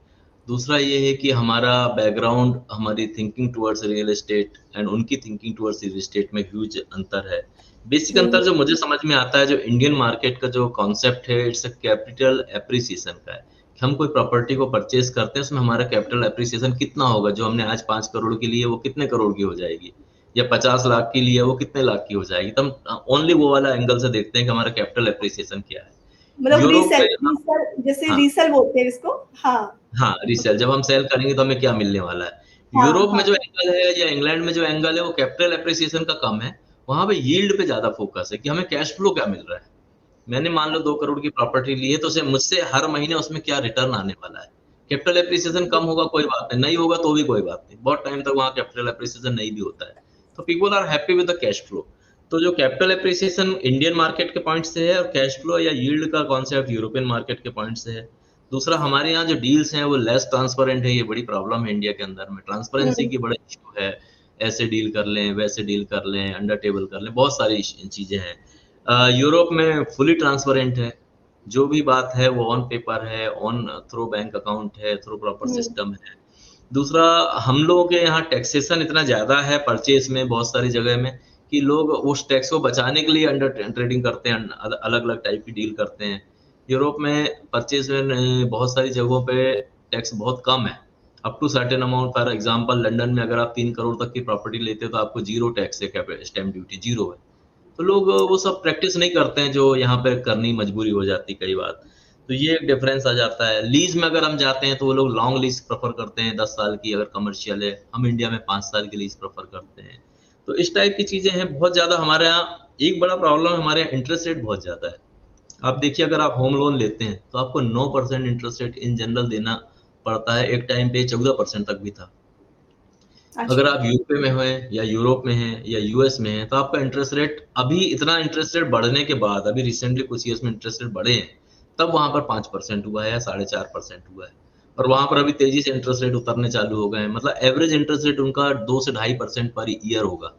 दूसरा ये है कि हमारा बैकग्राउंड, हमारी thinking towards real estate and उनकी थिंकिंग टुवर्ड्स रियल एस्टेट में ह्यूज अंतर है। बेसिक अंतर जो मुझे समझ में आता है, जो इंडियन मार्केट का जो कॉन्सेप्ट है, इट्स अ कैपिटल एप्रिसिएशन का है। हम कोई प्रॉपर्टी को परचेज करते हैं उसमें हमारा कैपिटल एप्रिसिएशन कितना होगा। जो हमने आज 5 करोड़ की ली है वो कितने करोड़ की हो जाएगी, या 50 लाख की ली है वो कितने लाख की हो जाएगी। तो हम ओनली वो वाला एंगल से देखते हैं कि हमारा कैपिटल एप्रिसिएशन क्या है। मतलब यूरोप रीसेल में रीसेल जैसे हाँ रीसेल बोलते हैं इसको। हाँ, हाँ, रीसेल जब हम सेल करेंगे तो हमें क्या मिलने वाला है। हाँ, यूरोप में हाँ। जो एंगल है या इंग्लैंड में जो एंगल है वो कैपिटल एप्रिसिएशन का कम है। वहां पे यील्ड पे ज्यादा फोकस है कि हमें कैश फ्लो क्या मिल रहा है। मैंने मान लो 2 करोड़ की प्रॉपर्टी ली है तो उसे मुझसे हर महीने उसमें क्या रिटर्न आने वाला है। कैपिटल एप्रिसिएशन कम होगा कोई बात नहीं होगा तो भी कोई बात नहीं, बहुत टाइम तक वहाँ कैपिटल एप्रिसिएशन नहीं भी होता है। तो people are happy with the cash flow. तो जो कैपिटल एप्रिसिएशन इंडियन मार्केट के पॉइंट से है और कैश फ्लो या यील्ड का कॉन्सेप्ट यूरोपियन मार्केट के पॉइंट से है। दूसरा हमारे यहाँ जो डील्स हैं वो लेस ट्रांसपेरेंट है, ये बड़ी प्रॉब्लम है इंडिया के अंदर में, ट्रांसपेरेंसी की बड़ा इशू है, ऐसे डील कर लें, वैसे डील कर लें, अंडर टेबल कर लें, बहुत सारी चीजें हैं। यूरोप में फुली ट्रांसपेरेंट है, जो भी बात है वो ऑन पेपर है, ऑन थ्रू बैंक अकाउंट है, थ्रू प्रॉपर सिस्टम है। दूसरा, हम लोगों के यहाँ टैक्सेशन इतना ज्यादा है परचेस में बहुत सारी जगह में कि लोग उस टैक्स को बचाने के लिए अंडर ट्रेडिंग करते हैं, अलग अलग टाइप की डील करते हैं। यूरोप में परचेज में बहुत सारी जगहों पे टैक्स बहुत कम है, up to certain amount. For example London में अगर आप 3 करोड़ तक की प्रॉपर्टी लेते हो तो आपको जीरो टैक्स है, स्टैम्प ड्यूटी जीरो है। तो लोग वो सब प्रैक्टिस नहीं करते हैं जो यहाँ पे करनी मजबूरी हो जाती कई बार, तो ये एक डिफरेंस आ जाता है। लीज में अगर हम जाते हैं तो वो लोग लॉन्ग लीज प्रेफर करते हैं, 10 साल की अगर कमर्शियल है, हम इंडिया में 5 साल की लीज प्रेफर करते हैं। तो इस टाइप की चीजें हैं बहुत ज्यादा हमारे यहाँ। एक बड़ा प्रॉब्लम हमारे यहाँ इंटरेस्ट रेट बहुत ज्यादा है। आप देखिए अगर आप होम लोन लेते हैं तो आपको 9% इंटरेस्ट रेट इन जनरल देना पड़ता है, एक टाइम पे 14% तक भी था। अगर आप यूके में हैं या यूरोप में हैं या यूएस में हैं तो आपका इंटरेस्ट रेट अभी इतना इंटरेस्ट रेट बढ़ने के बाद, अभी रिसेंटली कुछ ईयर्स में इंटरेस्ट रेट बढ़े हैं, तब वहां पर 5% हुआ है या 4.5% हुआ है, और वहां पर अभी तेजी से इंटरेस्ट रेट उतरने चालू हो गए हैं। मतलब एवरेज इंटरेस्ट रेट उनका 2 से 2.5% पर ईयर होगा,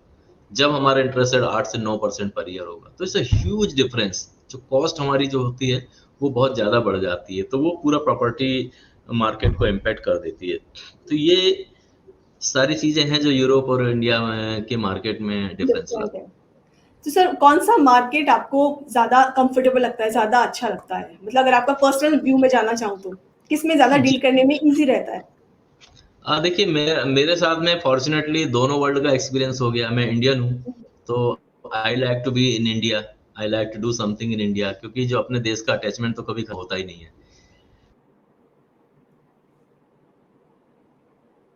जब हमारा इंटरेस्ट रेट 8 से 9% पर ईयर होगा। तो इससे ह्यूज डिफरेंस, जो कॉस्ट हमारी जो होती है वो बहुत ज्यादा बढ़ जाती है, तो वो पूरा प्रॉपर्टी मार्केट को इम्पैक्ट कर देती है। तो ये सारी चीजें हैं जो यूरोप और इंडिया के मार्केट में डिफरेंस लाती है। तो सर कौन सा मार्केट आपको ज्यादा कंफर्टेबल लगता है, ज्यादा अच्छा लगता है? मतलब अगर आपका पर्सनल व्यू में जाना चाहूँ तो किस में ज्यादा डील करने में इजी रहता है? देखिए मेरे साथ में फॉर्चुनेटली दोनों वर्ल्ड का एक्सपीरियंस हो गया। मैं इंडियन हूँ तो I like to be in India, I like to do something in India, क्योंकि जो अपने देश का अटैचमेंट तो कभी होता ही नहीं है।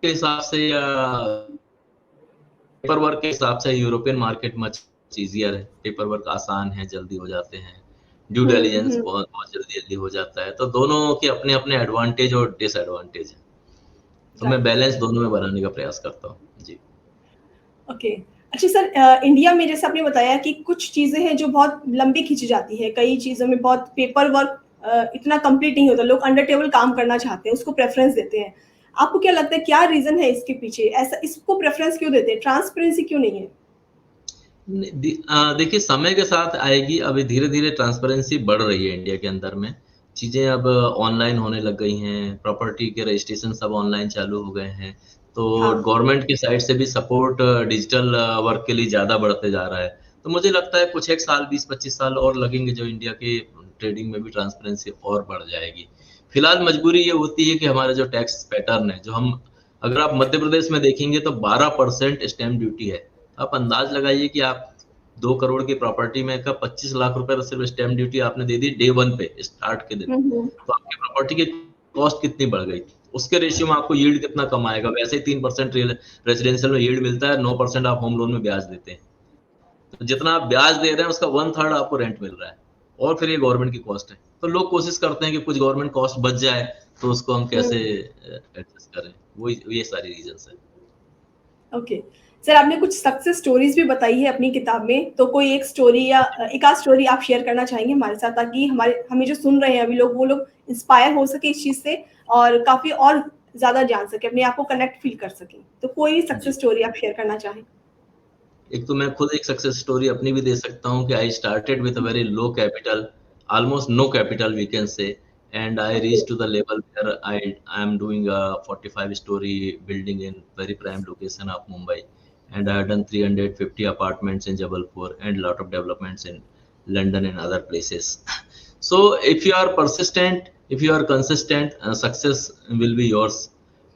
के हिसाब से या पेपर वर्क के हिसाब से यूरोपियन मार्केट मच इजियर है, पेपर वर्क आसान है, जल्दी हो जाते हैं, ड्यू डिलिजेंस बहुत बहुत जल्दी हो जाता है। तो दोनों के अपने अपने एडवांटेज और डिसएडवांटेज है, तो मैं बैलेंस दोनों में बनाने का प्रयास करता हूँ जी। ओके अच्छा सर, इंडिया में जैसे आपने बताया कि कुछ चीजें हैं जो बहुत लंबी खींची जाती है, कई चीजों में बहुत पेपर वर्क इतना कंप्लीट नहीं होता, लोग अंडर टेबल काम करना चाहते हैं, उसको प्रेफरेंस देते हैं। आपको क्या लगता है क्या रीजन है इसके पीछे, ऐसा इसको प्रेफरेंस क्यों देते हैं, ट्रांसपेरेंसी क्यों नहीं है? देखिए समय के साथ आएगी, अभी धीरे धीरे ट्रांसपेरेंसी बढ़ रही है इंडिया के अंदर में, चीजें अब ऑनलाइन होने लग गई हैं, प्रॉपर्टी के रजिस्ट्रेशन सब ऑनलाइन चालू हो गए हैं, तो गवर्नमेंट की साइड से भी सपोर्ट डिजिटल वर्क के लिए ज्यादा बढ़ते जा रहा है। तो मुझे लगता है कुछ एक साल 20-25 साल और लगेंगे जो इंडिया के ट्रेडिंग में भी ट्रांसपेरेंसी और बढ़ जाएगी। फिलहाल मजबूरी ये होती है कि हमारा जो टैक्स पैटर्न है, जो हम अगर आप मध्य प्रदेश में देखेंगे तो 12% स्टैम्प ड्यूटी है। आप अंदाज लगाइए कि आप 2 करोड़ की प्रॉपर्टी में का 25 लाख रुपए सिर्फ स्टैम्प ड्यूटी आपने दे दी डे 1 पे, स्टार्ट के दिन, तो आपकी प्रॉपर्टी की कॉस्ट कितनी बढ़ गई, उसके रेशियो में आपको यील्ड कितना कम आएगा। वैसे ही 3% रेजिडेंशियल में यील्ड मिलता है, 9% आप होम लोन में ब्याज देते हैं, तो जितना आप ब्याज दे रहे हैं उसका 1/3 आपको रेंट मिल रहा है, और फिर ये गवर्नमेंट की कॉस्ट है। तो लोग कोशिश करते हैं कि कुछ गवर्नमेंट कॉस्ट बच जाए, तो उसको हम कैसे एडजस्ट करें, वो ये सारी रीजंस है। ओके सर, आपने कुछ सक्सेस स्टोरीज भी बताई है अपनी किताब में, तो कोई एक स्टोरी या एक आध स्टोरी आप शेयर करना चाहेंगे हमारे साथ, ताकि हमें जो सुन रहे हैं अभी लोग, वो लोग इंस्पायर हो सके इस चीज से और काफी और ज्यादा जान सके, अपने आप को कनेक्ट फील कर सके। तो कोई सक्सेस स्टोरी आप शेयर करना चाहें? एक तो मैं खुद एक सक्सेस स्टोरी अपनी भी दे सकता हूँ कि I started with a very low capital, almost no capital we can say, and I reached to the level where I am doing a 45-story building in very prime location of Mumbai, and I have done 350 apartments in Jabalpur and lot of developments in London and other places. So if you are persistent, if you are consistent, success will be yours.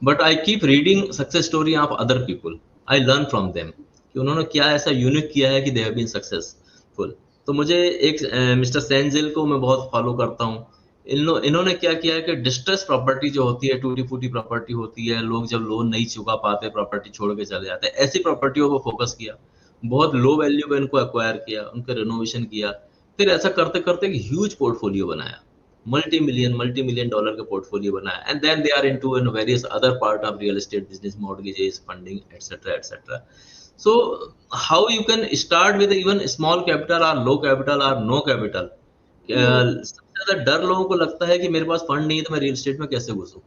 But I keep reading success story of other people, I learn from them कि उन्होंने क्या ऐसा unique किया है कि they have been successful. तो मुझे एक मिस्टर सेंजिल को मैं बहुत फॉलो करता हूँ। इन्होंने क्या किया है कि डिस्ट्रेस प्रॉपर्टी जो होती है, टूटी फूटी प्रॉपर्टी होती है, लोग जब लोन नहीं चुका पाते प्रॉपर्टी छोड़ के चले जाते हैं, ऐसी प्रॉपर्टियों को फोकस किया, बहुत लो वैल्यू पे इनको एक्वायर किया, उनका रिनोवेशन किया, फिर ऐसा करते करते एक ह्यूज पोर्टफोलियो बनाया, मल्टी मिलियन डॉलर का पोर्टफोलियो बनाया, and then they are into in various other part of real estate business, mortgages, funding, etcetera etcetera. So how you can start with even small capital or low capital or no capital, सबसे ज्यादा डर लोगों को लगता है कि मेरे पास fund नहीं है तो मैं रियल एस्टेट में कैसे घुसूं।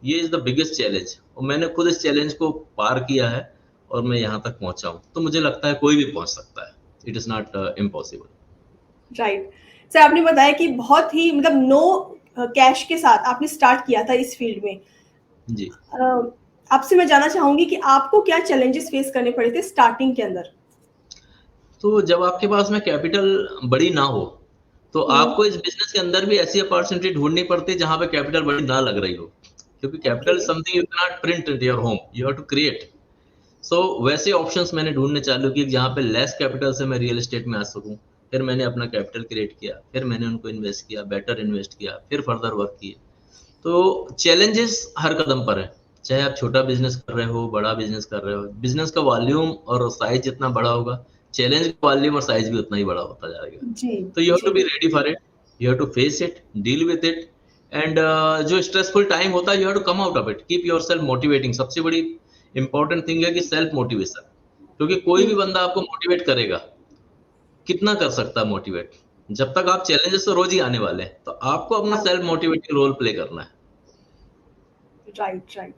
ये इज द बिगेस्ट चैलेंज, और मैंने खुद इस चैलेंज को पार किया है और मैं यहाँ तक पहुंचा हूँ। तो मुझे लगता है कोई भी पहुंच सकता है, it is not impossible. Right. Sir आपने बताया कि बहुत ही मतलब नो कैश के साथ आपने स्टार्ट किया था इस फील्ड में। जी। आपसे मैं जानना चाहूंगी कि आपको क्या चैलेंजेस फेस करने पड़े थे स्टार्टिंग के अंदर? तो जब आपके पास में कैपिटल बड़ी ना हो तो आपको इस बिजनेस के अंदर भी ऐसी अपॉर्चुनिटी ढूंढनी पड़ती है जहां पे कैपिटल बड़ी ना लग रही हो, क्योंकि capital okay. Something you can not print in your home, you have to create. So वैसे ऑप्शंस मैंने ढूंढने चालू किए जहाँ पे लेस कैपिटल से मैं रियल एस्टेट में आ सकूं। फिर मैंने अपना कैपिटल क्रिएट किया, फिर मैंने उनको इन्वेस्ट किया, बेटर इन्वेस्ट किया, फिर फर्दर वर्क किए। तो चैलेंजेस हर कदम पर है, चाहे आप छोटा बिजनेस कर रहे हो, बड़ा बिजनेस कर रहे हो। बिजनेस का वॉल्यूम और साइज जितना बड़ा होगा, चैलेंज का वॉल्यूम और साइज भी उतना ही बड़ा होता जाएगा। जी तो यू हैव टू जी। Be ready for it, you have to face it, deal with it, and जो स्ट्रेसफुल टाइम होता है you have to come out of it, keep yourself motivating. सबसे बड़ी इंपॉर्टेंट थिंग है कि self motivation, क्योंकि कोई भी बंदा आपको मोटिवेट करेगा, कितना कर सकता है मोटिवेट? जब तक आप चैलेंजेस तो रोज ही आने वाले हैं, तो आपको अपना सेल्फ मोटिवेटिंग रोल प्ले करना है। Right right.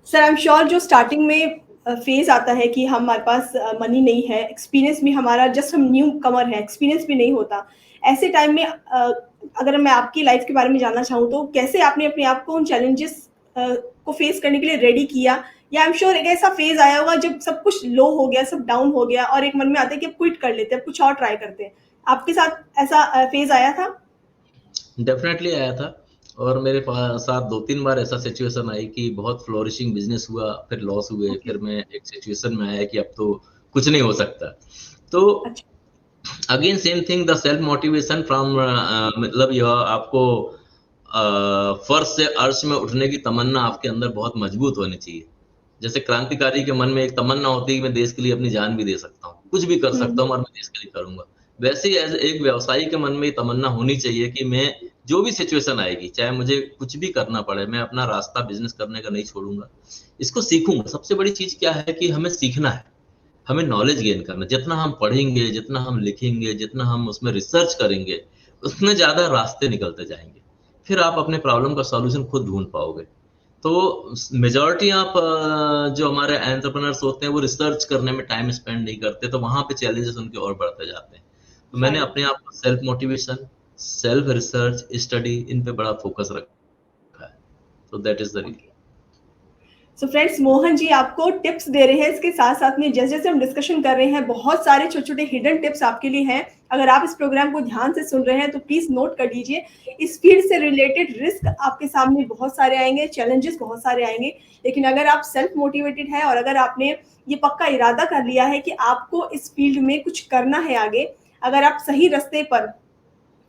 Sir I am sure जो स्टार्टिंग में फेज आता है कि हमारे पास मनी नहीं है, एक्सपीरियंस भी हमारा, जस्ट हम न्यू कमर है, एक्सपीरियंस भी नहीं होता, ऐसे टाइम में अगर मैं आपकी लाइफ के बारे में जानना चाहूँ तो कैसे आपने अपने आप को उन चैलेंजेस को फेस करने के लिए रेडी किया? या आई एम श्योर एक ऐसा फेज आया होगा जब सब कुछ लो हो गया, सब डाउन हो गया और एक मन में आता है कि अब क्विट कर लेते हैं, अब कुछ और ट्राई करते हैं। आपके साथ ऐसा फेज आया था? डेफिनेटली आया था, और मेरे साथ 2-3 बार ऐसा सिचुएशन आई कि बहुत फ्लोरिशिंग बिजनेस हुआ, फिर लॉस हुए, ओके। फिर मैं एक सिचुएशन में आया कि अब तो कुछ नहीं हो सकता। तो अच्छा। Again same thing, the self motivation from, मतलब यह आपको फर्श से अर्श में उठने की तमन्ना आपके अंदर बहुत मजबूत होनी चाहिए। जैसे क्रांतिकारी के मन में एक तमन्ना होती है कि मैं देश के लिए अपनी जान भी दे सकता हूँ, कुछ भी कर सकता हूँ और मैं देश के लिए करूंगा। वैसे ही एक व्यवसायी के मन में ये तमन्ना होनी चाहिए कि मैं जो भी सिचुएशन आएगी, चाहे मुझे कुछ भी करना पड़े, मैं अपना रास्ता बिजनेस करने का नहीं छोड़ूंगा, इसको सीखूंगा। सबसे बड़ी चीज क्या है कि हमें सीखना है, हमें नॉलेज गेन करना है। जितना हम पढ़ेंगे, जितना हम लिखेंगे, जितना हम उसमें रिसर्च करेंगे, उतने ज्यादा रास्ते निकलते जाएंगे। फिर आप अपने प्रॉब्लम का सॉल्यूशन खुद ढूंढ पाओगे। तो मेजॉरिटी आप जो हमारे एंटरप्रेन्योर्स होते हैं वो रिसर्च करने में टाइम स्पेंड नहीं करते, तो वहां पे चैलेंजेस उनके और बढ़ते जाते हैं। तो मैंने राइट। अपने आप को self motivation, self research, study, इन पे बड़ा फोकस रखा है। तो that is the reason. Okay. So friends, Mohan ji आपको टिप्स दे रहे हैं, इसके साथ साथ में जैसे जैसे हम डिस्कशन कर रहे हैं बहुत सारे छोटे छोटे हिडन टिप्स आपके लिए हैं। अगर आप इस प्रोग्राम को ध्यान से सुन रहे हैं तो प्लीज नोट कर लीजिए। इस फील्ड से रिलेटेड रिस्क आपके सामने बहुत सारे आएंगे, चैलेंजेस बहुत सारे आएंगे, लेकिन अगर आप सेल्फ मोटिवेटेड है और अगर आपने ये पक्का इरादा कर लिया है कि आपको इस फील्ड में कुछ करना है आगे, अगर आप सही रास्ते पर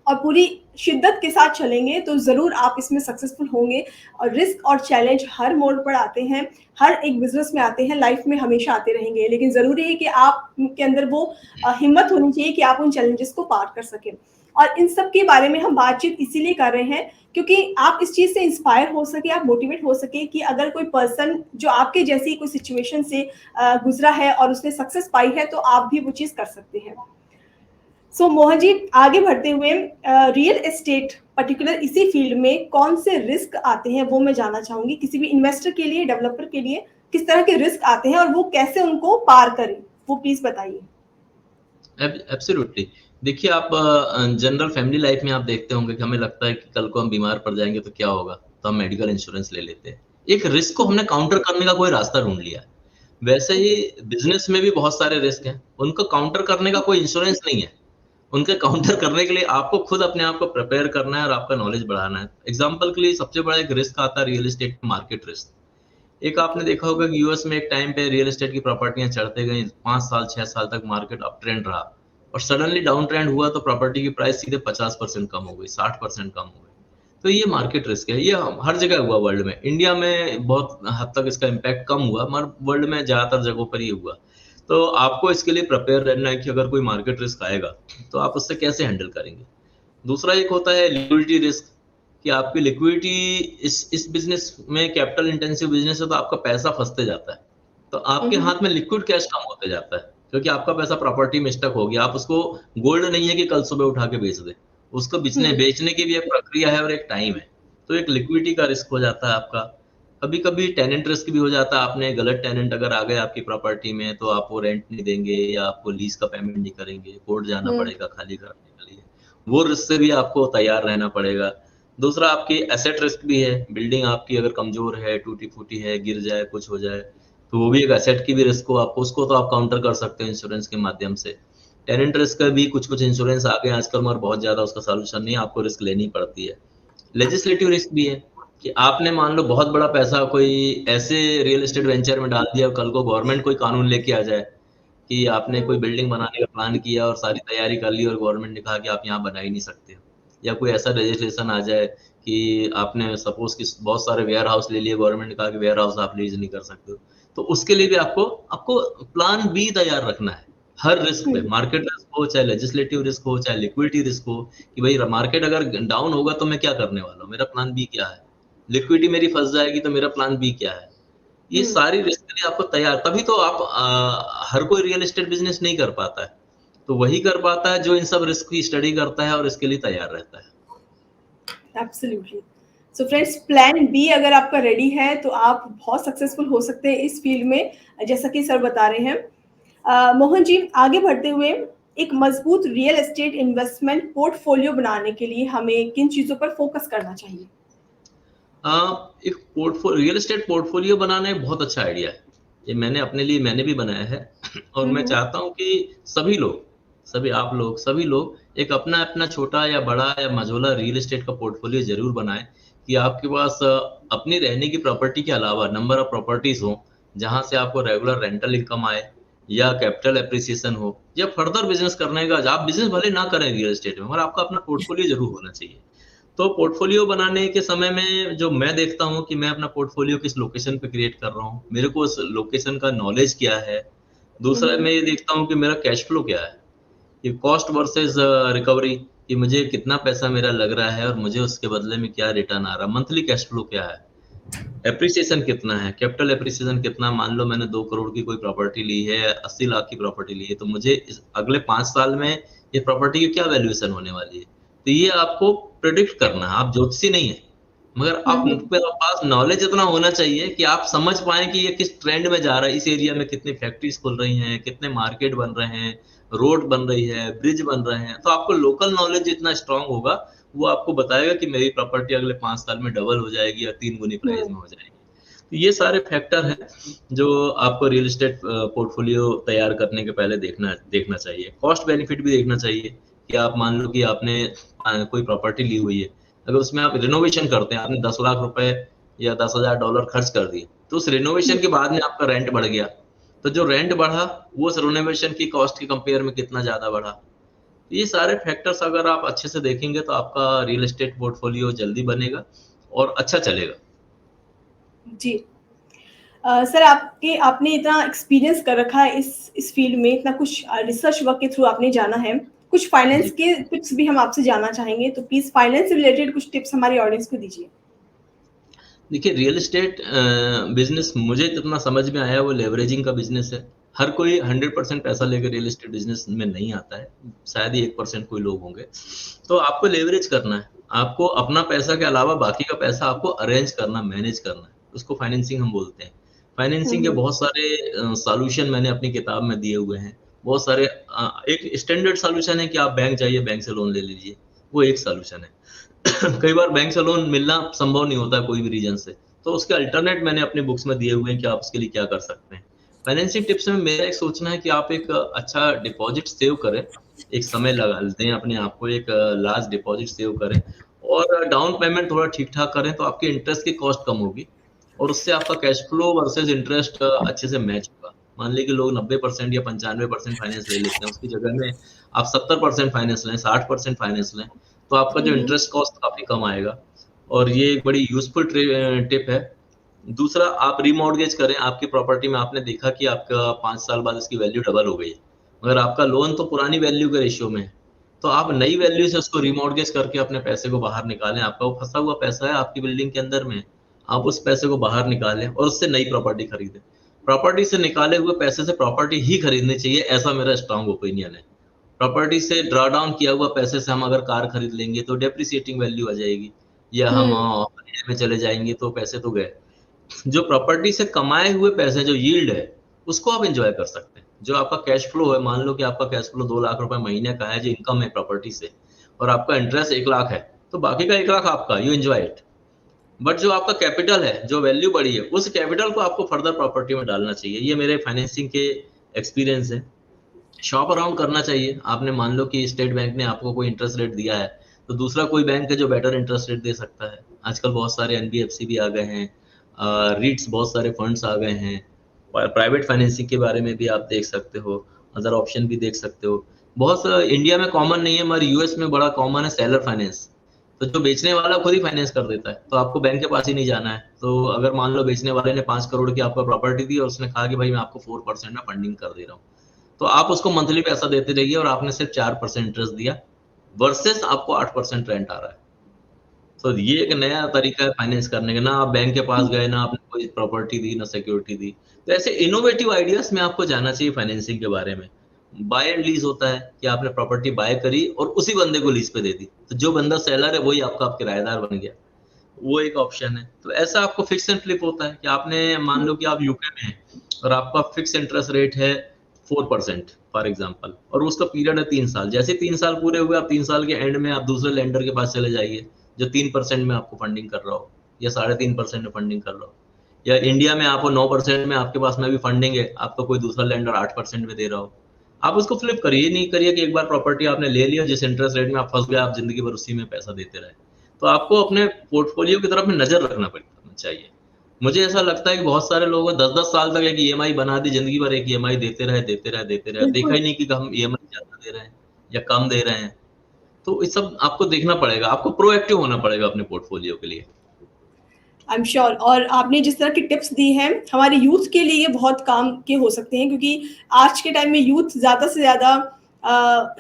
और पूरी शिद्दत के साथ चलेंगे तो ज़रूर आप इसमें सक्सेसफुल होंगे। और रिस्क और चैलेंज हर मोड़ पर आते हैं, हर एक बिजनेस में आते हैं, लाइफ में हमेशा आते रहेंगे, लेकिन ज़रूरी है कि आप के अंदर वो हिम्मत होनी चाहिए कि आप उन चैलेंजेस को पार कर सकें। और इन सब के बारे में हम बातचीत इसीलिए कर रहे हैं क्योंकि आप इस चीज़ से इंस्पायर हो सके, आप मोटिवेट हो सके कि अगर कोई पर्सन जो आपके जैसी कोई सिचुएशन से गुजरा है और उसने सक्सेस पाई है तो आप भी वो चीज़ कर सकते हैं। सो मोहन जी, आगे बढ़ते हुए रियल एस्टेट पर्टिकुलर इसी फील्ड में कौन से रिस्क आते हैं वो मैं जानना चाहूंगी। किसी भी इन्वेस्टर के लिए, डेवलपर के लिए किस तरह के रिस्क आते हैं और वो कैसे उनको पार करें, वो प्लीज बताइए। एब्सोल्युटली। देखिए, आप जनरल फैमिली लाइफ में आप देखते होंगे कि हमें लगता है कि कल को हम बीमार पड़ जाएंगे तो क्या होगा, तो हम मेडिकल इंश्योरेंस ले लेते हैं। एक रिस्क को हमने काउंटर करने का कोई रास्ता ढूंढ लिया है। वैसे ही बिजनेस में भी बहुत सारे रिस्क हैं, उनको काउंटर करने का कोई इंश्योरेंस नहीं है। उनके काउंटर करने के लिए आपको खुद अपने आप को प्रिपेयर करना है और आपका नॉलेज बढ़ाना है। एग्जाम्पल के लिए सबसे बड़ा एक रिस्क आता है रियल एस्टेट मार्केट रिस्क। एक आपने देखा होगा कि यूएस में एक टाइम पे रियल एस्टेट की प्रॉपर्टियां चढ़ते गई, 5 साल 6 साल तक मार्केट अप ट्रेंड रहा, और सडनली डाउन ट्रेंड हुआ तो प्रॉपर्टी की प्राइस सीधे 50% कम हो गई, 60% कम हो गई। तो ये मार्केट रिस्क है, ये हर जगह हुआ वर्ल्ड में। इंडिया में बहुत हद तक इसका इम्पैक्ट कम हुआ, मगर वर्ल्ड में ज्यादातर जगहों पर ये हुआ। तो आपको इसके लिए प्रिपेयर रहना है कि अगर कोई मार्केट रिस्क आएगा तो आप उससे कैसे हैंडल करेंगे। दूसरा एक होता है लिक्विडिटी रिस्क, कि आपकी लिक्विडिटी इस बिजनेस में, कैपिटल इंटेंसिव बिजनेस है तो आपका पैसा फंसते जाता है, तो आपके हाथ में लिक्विड कैश कम होते जाता है, क्योंकि आपका पैसा प्रॉपर्टी में स्टक हो गया। आप उसको, गोल्ड नहीं है कि कल सुबह उठा के बेच दे, उसको बेचने की भी एक प्रक्रिया है और एक टाइम है। तो एक लिक्विडिटी का रिस्क हो जाता है आपका। कभी कभी टेनेंट रिस्क भी हो जाता है, आपने गलत टेनेंट अगर आ गए आपकी प्रॉपर्टी में तो आप वो रेंट नहीं देंगे या आपको लीज का पेमेंट नहीं करेंगे, कोर्ट जाना पड़ेगा खाली करने के लिए। वो रिस्क से भी आपको तैयार रहना पड़ेगा। दूसरा आपकी एसेट रिस्क भी है, बिल्डिंग आपकी अगर कमजोर है, टूटी फूटी है, गिर जाए, कुछ हो जाए, तो वो भी एक एसेट की भी रिस्क हो आपको, उसको तो आप काउंटर कर सकते हो इंश्योरेंस के माध्यम से। टेनेंट रिस्क का भी कुछ इंश्योरेंस आ गए आजकल, मगर बहुत ज्यादा उसका सॉल्यूशन नहीं है, आपको रिस्क लेनी पड़ती है। लेजिस्लेटिव रिस्क भी है कि आपने मान लो बहुत बड़ा पैसा कोई ऐसे रियल एस्टेट वेंचर में डाल दिया, कल को गवर्नमेंट कोई कानून लेके आ जाए कि आपने कोई बिल्डिंग बनाने का प्लान किया और सारी तैयारी कर ली और गवर्नमेंट ने कहा कि आप यहाँ बना ही नहीं सकते हो, या कोई ऐसा लेजिस्लेशन आ जाए कि आपने सपोज कि बहुत सारे वेयर हाउस ले लिए, गवर्नमेंट ने कहा कि वेयर हाउस आप लीज नहीं कर सकते हो, तो उसके लिए भी आपको आपको प्लान बी तैयार रखना है हर रिस्क पे। मार्केट रिस्क हो, चाहे लेजिस्लेटिव रिस्क हो, चाहे लिक्विडिटी रिस्क हो, कि भाई मार्केट अगर डाउन होगा तो मैं क्या करने वाला हूँ, मेरा प्लान बी क्या है, लिक्विडिटी मेरी फंस जाएगी तो मेरा प्लान बी क्या है। ये सारी रिस्क के लिए आपको तैयार, तभी तो आप हर कोई रियल एस्टेट बिजनेस नहीं कर पाता है, तो वही कर पाता है जो इन सब रिस्क की स्टडी करता है और इसके लिए तैयार रहता है। Absolutely. So friends, plan B अगर आपका रेडी है तो आप बहुत सक्सेसफुल हो सकते हैं इस फील्ड में, जैसा कि सर बता रहे हैं। मोहन जी, आगे बढ़ते हुए एक मजबूत रियल एस्टेट इन्वेस्टमेंट पोर्टफोलियो बनाने के लिए हमें किन चीजों पर फोकस करना चाहिए? एक रियल एस्टेट पोर्टफोलियो बनाना एक बहुत अच्छा आइडिया है। ये मैंने भी बनाया है और मैं चाहता हूँ कि सभी लोग एक अपना अपना छोटा या बड़ा या मझोला रियल एस्टेट का पोर्टफोलियो जरूर बनाएं, कि आपके पास अपनी रहने की प्रॉपर्टी के अलावा नंबर ऑफ प्रॉपर्टीज हो जहां से आपको रेगुलर रेंटल इनकम आए, या कैपिटल एप्रिसिएशन हो, या फर्दर बिजनेस करने का। आप बिजनेस भले ना करें रियल एस्टेट में, मगर आपका अपना पोर्टफोलियो जरूर होना चाहिए। तो पोर्टफोलियो बनाने के समय में जो मैं देखता हूँ कि मैं अपना पोर्टफोलियो किस लोकेशन पे क्रिएट कर रहा हूँ, मेरे को उस लोकेशन का नॉलेज क्या है। दूसरा मैं ये देखता हूँ कि मेरा कैश फ्लो क्या है, कि कॉस्ट वर्सेस रिकवरी, कि मुझे कितना पैसा मेरा लग रहा है और मुझे उसके बदले में क्या रिटर्न आ रहा है, मंथली कैश फ्लो क्या है, एप्रिसिएशन कितना है, कैपिटल एप्रिसिएशन कितना। मान लो मैंने 2 करोड़ की कोई प्रॉपर्टी ली है, 80 लाख की प्रॉपर्टी ली है, तो मुझे अगले 5 साल में ये प्रॉपर्टी की क्या वैल्यूएशन होने वाली है। तो ये आपको प्रेडिक्ट करना है, आप ज्योतिषी नहीं है, मगर आपके पास नॉलेज इतना होना चाहिए कि आप समझ पाए कि ये किस ट्रेंड में जा रहा है, इस एरिया में कितनी फैक्ट्रीज खुल रही हैं, कितने मार्केट बन रहे हैं, रोड बन रही है, ब्रिज बन रहे हैं। तो आपको लोकल नॉलेज जितना स्ट्रांग होगा, वो आपको बताएगा कि मेरी प्रॉपर्टी अगले 5 साल में डबल हो जाएगी या 3 गुनी प्राइस में हो जाएगी। तो ये सारे फैक्टर हैं जो आपको रियल एस्टेट पोर्टफोलियो तैयार करने के पहले देखना चाहिए। कॉस्ट बेनिफिट भी देखना चाहिए, कि आप मान लो कि आपने कोई प्रॉपर्टी ली हुई है, अगर उसमें आप रिनोवेशन करते हैं, आपने 10 लाख रुपए या $10,000 खर्च कर दिए, तो उस रिनोवेशन के बाद में आपका रेंट बढ़ गया, तो जो रेंट बढ़ा वो उस रिनोवेशन की कॉस्ट के कंपेयर में कितना ज्यादा बढ़ा। ये सारे फैक्टर्स अगर आप अच्छे से देखेंगे तो आपका रियल एस्टेट पोर्टफोलियो जल्दी बनेगा और अच्छा चलेगा। जी। सर, आपने इतना एक्सपीरियंस कर रखा है इस फील्ड में, इतना कुछ रिसर्च वर्क के थ्रू आपने जाना है, कुछ फाइनेंस के टिप्स भी हम आपसे जानना चाहेंगे, तो प्लीज फाइनेंस से रिलेटेड कुछ टिप्स हमारी ऑडियंस को दीजिए। देखिए, रियल एस्टेट बिजनेस मुझे जितना समझ में आया वो लेवरेजिंग का बिजनेस है। हर कोई 100% पैसा लेकर रियल एस्टेट बिजनेस में नहीं आता है, शायद ही 1% कोई लोग होंगे। तो आपको लेवरेज करना है, आपको अपना पैसा के अलावा बाकी का पैसा आपको अरेंज करना, मैनेज करना है, उसको फाइनेंसिंग हम बोलते हैं। फाइनेंसिंग के बहुत सारे सॉल्यूशन मैंने अपनी किताब में दिए हुए हैं। बहुत सारे एक स्टैंडर्ड सॉल्यूशन है कि आप बैंक जाइए, बैंक से लोन ले लीजिए, वो एक सॉल्यूशन है। कई बार बैंक से लोन मिलना संभव नहीं होता कोई भी रीजन से, तो उसके अल्टरनेट मैंने अपनी बुक्स में दिए हुए हैं कि आप उसके लिए क्या कर सकते हैं। फाइनेंशियल टिप्स में मेरा एक सोचना है कि आप एक अच्छा डिपॉजिट सेव करें, एक समय लगा दें अपने आप को, एक लार्ज डिपॉजिट सेव करें और डाउन पेमेंट थोड़ा ठीक ठाक करें, तो आपकी इंटरेस्ट की कॉस्ट कम होगी और उससे आपका कैश फ्लो वर्सेस इंटरेस्ट अच्छे से मैच होगा। मान लीजिए कि लोग 90% या 95% फाइनेंस ले लेते हैं, उसकी जगह में आप 70% फाइनेंस लें, 60% फाइनेंस लें, तो आपका जो इंटरेस्ट कॉस्ट काफी कम आएगा और ये एक बड़ी यूजफुल टिप है। दूसरा, आप रीमॉर्गेज करें आपकी प्रॉपर्टी में। आपने देखा कि आपका 5 साल बाद इसकी वैल्यू डबल हो गई है, मगर आपका लोन तो पुरानी वैल्यू के रेशियो में है, तो आप नई वैल्यू से उसको रीमॉर्गेज करके अपने पैसे को बाहर निकालें। आपका वो फंसा हुआ पैसा है आपकी बिल्डिंग के अंदर में, आप उस पैसे को बाहर निकालें और उससे नई प्रॉपर्टी खरीदें। प्रॉपर्टी से निकाले हुए पैसे से प्रॉपर्टी ही खरीदनी चाहिए, ऐसा मेरा स्ट्रांग ओपिनियन है। प्रॉपर्टी से ड्रॉ डाउन किया हुआ पैसे से हम अगर कार खरीद लेंगे तो डेप्रिसिएटिंग वैल्यू आ जाएगी, या हम हॉलिडे में चले जाएंगे तो पैसे तो गए। जो प्रॉपर्टी से कमाए हुए पैसे, जो यील्ड है, उसको आप एंजॉय कर सकते हैं। जो आपका कैश फ्लो है, मान लो कि आपका कैश फ्लो 2 लाख रुपए महीने का है, जो इनकम है प्रॉपर्टी से, और आपका इंटरेस्ट 1 लाख है, तो बाकी का 1 लाख आपका, यू एंजॉय इट। बट जो आपका कैपिटल है, जो वैल्यू बढ़ी है, उस कैपिटल को आपको फर्दर प्रॉपर्टी में डालना चाहिए। ये मेरे फाइनेंसिंग के एक्सपीरियंस है। शॉप अराउंड करना चाहिए। आपने मान लो कि स्टेट बैंक ने आपको कोई इंटरेस्ट रेट दिया है, तो दूसरा कोई बैंक है जो बेटर इंटरेस्ट रेट दे सकता है। आजकल बहुत सारे एनबीएफसी भी आ गए हैं, रीट्स, बहुत सारे फंड्स आ गए हैं। प्राइवेट फाइनेंसिंग के बारे में भी आप देख सकते हो, अदर ऑप्शन भी देख सकते हो। बहुत सारा इंडिया में कॉमन नहीं है, मगर यूएस में बड़ा कॉमन है सेलर फाइनेंस। तो जो बेचने वाला खुद ही फाइनेंस कर देता है, तो आपको बैंक के पास ही नहीं जाना है। तो अगर मान लो बेचने वाले ने 5 करोड़ की आपको प्रॉपर्टी दी और उसने कहा कि भाई मैं आपको 4% में फंडिंग कर दे रहा हूँ, तो आप उसको मंथली पैसा देते रहिए और आपने सिर्फ 4% इंटरेस्ट दिया वर्सेस आपको 8% रेंट आ रहा है। तो ये एक नया तरीका है फाइनेंस करने का। ना आप बैंक के पास गए, ना आपने कोई प्रॉपर्टी दी, ना सिक्योरिटी दी। तो ऐसे इनोवेटिव आइडियाज में आपको जाना चाहिए फाइनेंसिंग के बारे में। बाय एंड लीज होता है कि आपने प्रॉपर्टी बाय करी और उसी बंदे को लीज पे दे दी, तो जो बंदा सेलर है वही आपका किराएदार बन गया, वो एक ऑप्शन है। तो ऐसा आपको फिक्स एंड फ्लिप होता है कि आपने मान लो कि आप यूके में हैं और आपका फिक्स इंटरेस्ट रेट है 4% फॉर एग्जांपल, और उसका पीरियड है 3 साल। जैसे 3 साल पूरे हुए, आप 3 साल के एंड में आप दूसरे लेंडर के पास चले जाइए जो 3% में आपको फंडिंग कर रहा हो, या 3.5% में फंडिंग कर रहा हो, या इंडिया में आपको 9% में आपके पास में भी फंडिंग है, आपको कोई दूसरा लेंडर 8% में दे रहा हो। आप उसको फ्लिप करिए, नहीं करिए कि एक बार प्रॉपर्टी आपने ले लिया, जिस इंटरेस्ट रेट में आप फंस गए, आप जिंदगी भर उसी में पैसा देते रहे। तो आपको अपने पोर्टफोलियो की तरफ में नजर रखना चाहिए। मुझे ऐसा लगता है कि बहुत सारे लोगों ने 10-10 साल तक एक ईएमआई बना दी, जिंदगी भर एक ईएमआई देते रहे, देखा ही नहीं कि हम ईएमआई ज्यादा दे रहे हैं या कम दे रहे हैं। तो ये सब आपको देखना पड़ेगा, आपको प्रोएक्टिव होना पड़ेगा अपने पोर्टफोलियो के लिए। आई एम श्योर, और आपने जिस तरह की टिप्स दी हैं हमारे यूथ के लिए ये बहुत काम के हो सकते हैं, क्योंकि आज के टाइम में यूथ ज़्यादा से ज़्यादा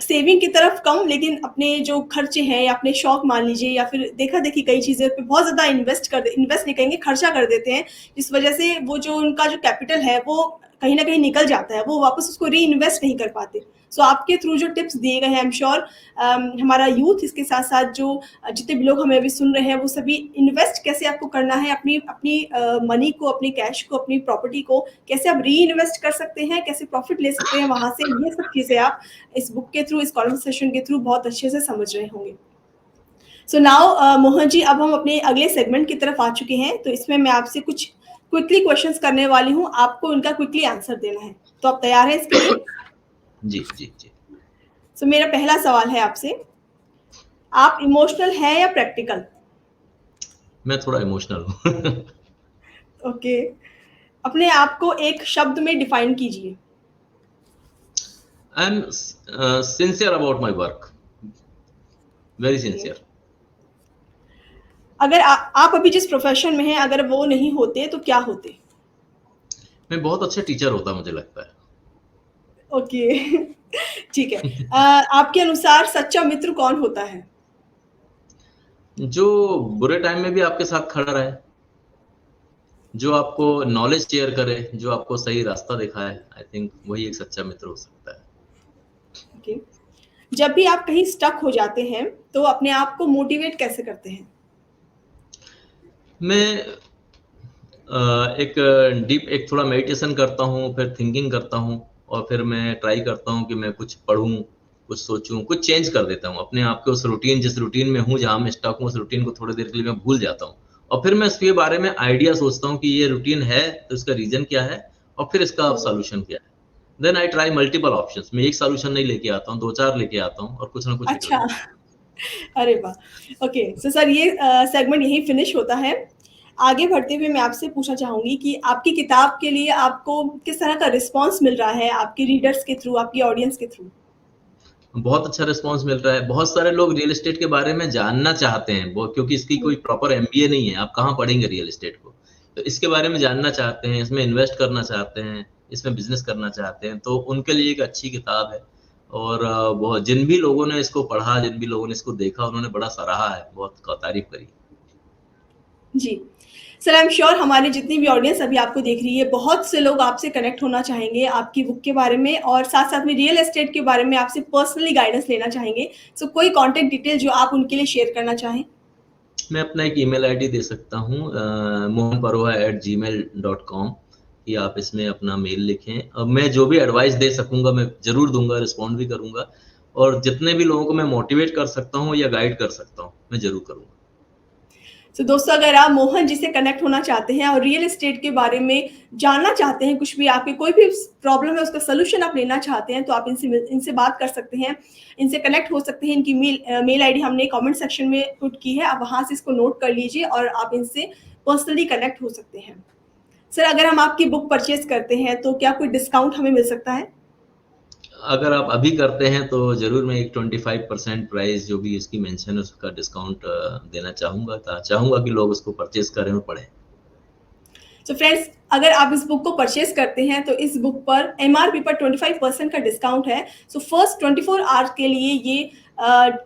सेविंग की तरफ कम, लेकिन अपने जो खर्चे हैं या अपने शौक मान लीजिए, या फिर देखा देखी कई चीज़ें पे बहुत ज़्यादा इन्वेस्ट नहीं कहेंगे, खर्चा कर देते हैं, जिस वजह से वो जो उनका जो कैपिटल है वो कहीं ना कहीं निकल जाता है, वो वापस उसको री इन्वेस्ट नहीं कर पाते। सो आपके थ्रू जो टिप्स दिए गए हैं, आई एम श्योर हमारा यूथ, इसके साथ साथ जो जितने भी लोग हमें अभी सुन रहे हैं, वो सभी इन्वेस्ट कैसे आपको करना है, अपनी अपनी मनी को, अपनी कैश को, अपनी प्रॉपर्टी को कैसे आप री इन्वेस्ट कर सकते हैं, कैसे प्रॉफिट ले सकते हैं वहां से, ये सब चीज़ें आप इस बुक के थ्रू, इस कॉन्वर्सेशन के थ्रू बहुत अच्छे से समझ रहे होंगे। सो नाउ मोहन जी, अब हम अपने अगले सेगमेंट की तरफ आ चुके हैं। तो इसमें मैं आपसे कुछ क्विकली क्वेश्चंस करने वाली हूँ, आपको उनका क्विकली आंसर देना है। तो आप तैयार हैं इसके लिए? जी जी जी। सो मेरा पहला सवाल है आपसे, आप इमोशनल हैं या प्रैक्टिकल? मैं थोड़ा इमोशनल हूँ। ओके, अपने आप को एक शब्द में डिफाइन कीजिए। I am sincere about my work, very sincere. अगर आप अभी जिस प्रोफेशन में हैं, अगर वो नहीं होते तो क्या होते? मैं बहुत अच्छा टीचर होता, मुझे लगता है। ओके ठीक है। आपके अनुसार सच्चा मित्र कौन होता है? जो बुरे टाइम में भी आपके साथ खड़ा रहे, जो आपको नॉलेज शेयर करे, जो आपको सही रास्ता दिखाए, आई थिंक वही एक सच्चा मित्र हो सकता है। ओके, जब भी आप कहीं स्टक हो जाते हैं तो अपने आप को मोटिवेट कैसे करते हैं? मैं एक थोड़ा मेडिटेशन करता हूँ, फिर थिंकिंग करता हूँ, और फिर मैं ट्राई करता हूँ कि मैं कुछ पढूं, कुछ सोचूं, कुछ चेंज कर देता हूँ अपने आप को। उस रूटीन, जिस रूटीन में हूँ, जहाँ मैं स्टक हूँ, उस रूटीन को थोड़ी देर के लिए मैं भूल जाता हूँ, और फिर मैं इसके बारे में आइडिया सोचता हूँ कि ये रूटीन है तो इसका रीजन क्या है, और फिर इसका सोल्यूशन क्या है। Then I try multiple options. मैं एक सोल्यूशन नहीं लेके आता हूँ, 2-4 लेके आता हूँ और कुछ ना कुछ अच्छा, अरे वाह। ओके, सो सर ये सेगमेंट यहीं फिनिश होता है। आगे बढ़ते हुए मैं आपसे पूछना चाहूंगी कि आपकी किताब के लिए आपको किस तरह का रिस्पांस मिल रहा है, आपके रीडर्स के थ्रू, आपकी ऑडियंस के थ्रू? बहुत अच्छा रिस्पांस मिल रहा है। बहुत सारे लोग रियल एस्टेट के बारे में जानना चाहते हैं, वो क्योंकि इसकी कोई प्रॉपर एमबीए नहीं है, आप कहाँ पढ़ेंगे रियल एस्टेट को। तो इसके बारे में जानना चाहते हैं, इसमें इन्वेस्ट करना चाहते हैं, इसमें बिजनेस करना चाहते हैं, तो उनके लिए एक अच्छी किताब है। और बहुत जिन भी लोगों ने इसको पढ़ा, जिन भी लोगों ने इसको देखा, उन्होंने बड़ा सराहा है, बहुत तारीफ करी। जी, सर आई एम श्योर हमारी जितनी भी ऑडियंस अभी आपको देख रही है, बहुत से लोग आपसे कनेक्ट होना चाहेंगे आपकी बुक के बारे में और साथ-साथ में रियल एस्टेट के बारे में आपसे पर्सनली गाइडेंस लेना चाहेंगे। सो कोई कॉन्टैक्ट डिटेल जो आप उनके लिए शेयर करना चाहें? मैं अपना एक ईमेल आईडी दे सकता हूँ mohanparoha@gmail.com कि आप इसमें अपना मेल लिखें। अब मैं जो भी एडवाइस दे सकूँगा मैं ज़रूर दूँगा, रिस्पॉन्ड भी करूँगा और जितने भी लोगों को मैं मोटिवेट कर सकता हूँ या गाइड कर सकता हूँ, मैं ज़रूर करूँगा। तो दोस्तों अगर आप मोहन जी से कनेक्ट होना चाहते हैं और रियल एस्टेट के बारे में जानना चाहते हैं, कुछ भी आपकी कोई भी प्रॉब्लम है उसका सॉल्यूशन आप लेना चाहते हैं, तो आप इनसे बात कर सकते हैं, इनसे कनेक्ट हो सकते हैं। इनकी मेल आईडी हमने कमेंट सेक्शन में पुट की है, आप वहाँ से इसको नोट कर लीजिए और आप इनसे पर्सनली कनेक्ट हो सकते हैं। सर अगर हम आपकी बुक परचेज करते हैं तो क्या कोई डिस्काउंट हमें मिल सकता है? अगर आप अभी करते हैं तो ज़रूर मैं एक 25% प्राइस जो भी इसकी मेंशन है उसका डिस्काउंट देना चाहूँगा कि लोग उसको परचेज़ करें और पढ़ें। तो फ्रेंड्स अगर आप इस बुक को परचेज करते हैं तो इस बुक पर एमआरपी पर 25% का डिस्काउंट है। सो फर्स्ट 24 आवर्स के लिए ये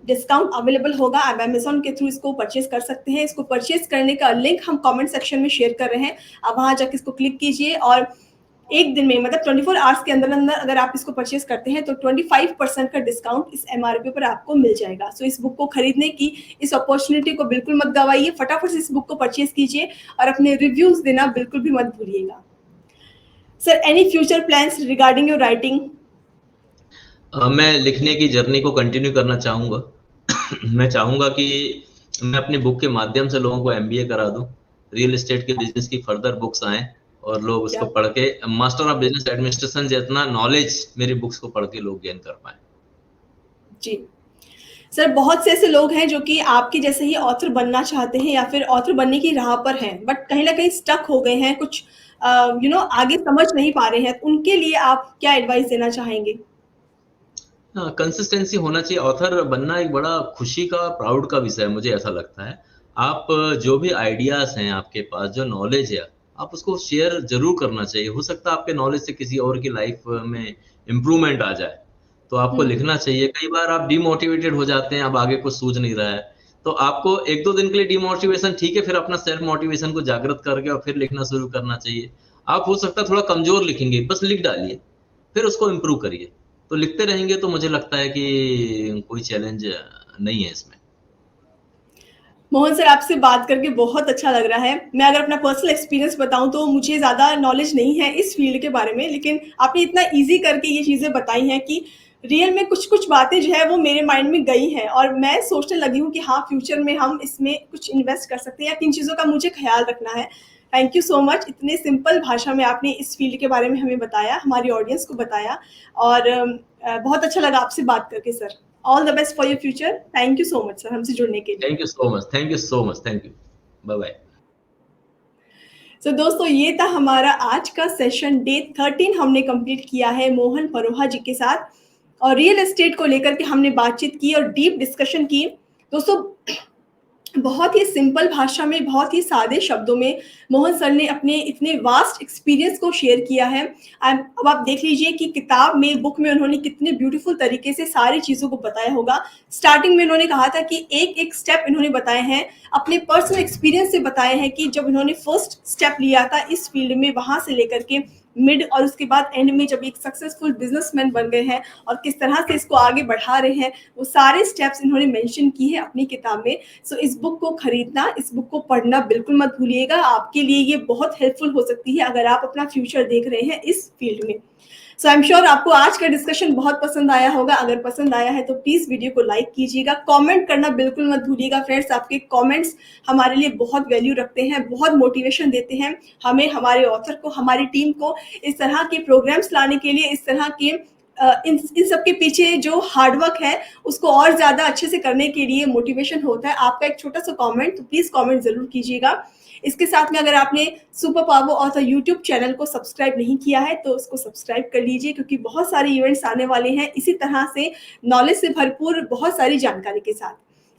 डिस्काउंट अवेलेबल होगा। आप अमेज़न के थ्रू इसको परचेज कर सकते हैं। इसको परचेज करने का लिंक हम कमेंट सेक्शन में शेयर कर रहे हैं। आप वहाँ जाके इसको क्लिक कीजिए और एक दिन में मतलब 24 आवर्स के अंदर अगर आप इसको परचेज करते हैं तो 25% का डिस्काउंट इस एमआरपी पर आपको मिल जाएगा। सो इस बुक को खरीदने की इस अपॉर्चुनिटी को बिल्कुल मत गवाइए, फटाफट से इस बुक को परचेज कीजिए और अपने रिव्यूज देना बिल्कुल भी मत भूलिएगा। Sir any future plans regarding your writing? मैं लिखने की जर्नी को कंटिन्यू करना चाहूँगा। मैं चाहूँगा कि मैं अपनी बुक के माध्यम से लोगों को एमबीए करा दूँ, रियल एस्टेट के बिजनेस की फर्दर बुक्स आएँ और लोग क्या उसको पढ़ के मास्टर ऑफ बिजनेस एडमिनिस्ट्रेशन जितना नॉलेज मेरी बुक्स को पढ़ के लोग गेन कर पाएँ। जी। सर बहुत से ऐसे लोग हैं जो कि आपके जैसे ही ऑथर बनना चाहते हैं या फिर ऑथर बनने की राह पर हैं, बट कहीं न कहीं स्टक हो गए हैं, कुछ आगे समझ नहीं पा रहे हैं। तो उनके लिए आप क्या एडवाइस देना चाहेंगे? हाँ, कंसिस्टेंसी होना चाहिए। ऑथर बनना एक बड़ा खुशी का, प्राउड का विषय है, मुझे ऐसा लगता है। आप जो भी आइडियाज़ हैं आपके पास, जो नॉलेज है, आप उसको शेयर ज़रूर करना चाहिए। हो सकता है आपके नॉलेज से किसी और की लाइफ में इम्प्रूवमेंट आ जाए, तो आपको हुँ। लिखना चाहिए। कई बार आप डिमोटिवेटेड हो जाते हैं, अब आगे कुछ सूझ नहीं रहा है, तो आपको 1-2 दिन के लिए डिमोटिवेशन ठीक है, फिर अपना सेल्फ मोटिवेशन को जागृत करके और फिर लिखना शुरू करना चाहिए। आप हो सकता है थोड़ा कमज़ोर लिखेंगे, बस लिख डालिए, फिर उसको इम्प्रूव करिए। तो लिखते रहेंगे तो मुझे लगता है कि कोई चैलेंज नहीं है इसमें। मोहन सर आपसे बात करके बहुत अच्छा लग रहा है। मैं अगर अपना पर्सनल एक्सपीरियंस बताऊँ तो मुझे ज़्यादा नॉलेज नहीं है इस फ़ील्ड के बारे में, लेकिन आपने इतना ईज़ी करके ये चीज़ें बताई हैं कि रियल में कुछ-कुछ बातें जो है वो मेरे माइंड में गई हैं और मैं सोचने लगी हूँ कि हाँ, फ्यूचर में हम इसमें कुछ इन्वेस्ट कर सकते हैं या किन चीज़ों का मुझे ख़्याल रखना है। थैंक यू सो मच इतने सिंपल भाषा में आपने इस फ़ील्ड के बारे में हमें बताया, हमारी ऑडियंस को बताया और बहुत अच्छा लगा आपसे बात करके sir. All the best for your future. Thank you so much sir हमसे जुड़ने के लिए। Thank you so much, thank you so much, thank you. Bye bye. So दोस्तों ये था हमारा आज का सेशन डे 13 हमने कंप्लीट किया है मोहन परोहा जी के साथ और रियल एस्टेट को लेकर के हमने बातचीत की और डीप डिस्कशन की। दोस्तों बहुत ही सिंपल भाषा में, बहुत ही सादे शब्दों में मोहन सर ने अपने इतने वास्ट एक्सपीरियंस को शेयर किया है। अब आप देख लीजिए कि किताब में, बुक में उन्होंने कितने ब्यूटीफुल तरीके से सारी चीज़ों को बताया होगा। स्टार्टिंग में उन्होंने कहा था कि एक-एक स्टेप इन्होंने बताए हैं, अपने पर्सनल एक्सपीरियंस से बताए हैं कि जब इन्होंने फर्स्ट स्टेप लिया था इस फील्ड में, वहाँ से लेकर के मिड और उसके बाद एंड में जब एक सक्सेसफुल बिजनेसमैन बन गए हैं और किस तरह से इसको आगे बढ़ा रहे हैं, वो सारे स्टेप्स इन्होंने मेंशन की है अपनी किताब में। सो इस बुक को खरीदना, इस बुक को पढ़ना बिल्कुल मत भूलिएगा। आपके लिए ये बहुत हेल्पफुल हो सकती है अगर आप अपना फ्यूचर देख रहे हैं इस फील्ड में। सो आई एम श्योर आपको आज का डिस्कशन बहुत पसंद आया होगा। अगर पसंद आया है तो प्लीज़ वीडियो को लाइक कीजिएगा, कमेंट करना बिल्कुल मत भूलिएगा फ्रेंड्स। आपके कमेंट्स हमारे लिए बहुत वैल्यू रखते हैं, बहुत मोटिवेशन देते हैं हमें, हमारे ऑथर को, हमारी टीम को इस तरह के प्रोग्राम्स लाने के लिए, इस तरह के इन सब के पीछे जो हार्ड वर्क है उसको और ज़्यादा अच्छे से करने के लिए मोटिवेशन होता है। आपका एक छोटा सा कमेंट, तो प्लीज़ कमेंट ज़रूर कीजिएगा। इसके साथ में अगर आपने super power author YouTube channel को सब्सक्राइब नहीं किया है तो उसको सब्सक्राइब कर लीजिए, क्योंकि बहुत सारे इवेंट्स आने वाले हैं इसी तरह से नॉलेज से भरपूर बहुत सारी जानकारी के साथ।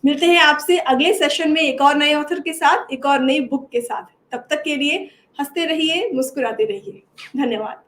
मिलते हैं आपसे अगले सेशन में एक और नए ऑथर के साथ, एक और नई बुक के साथ। तब तक के लिए हंसते रहिए, मुस्कुराते रहिए। धन्यवाद।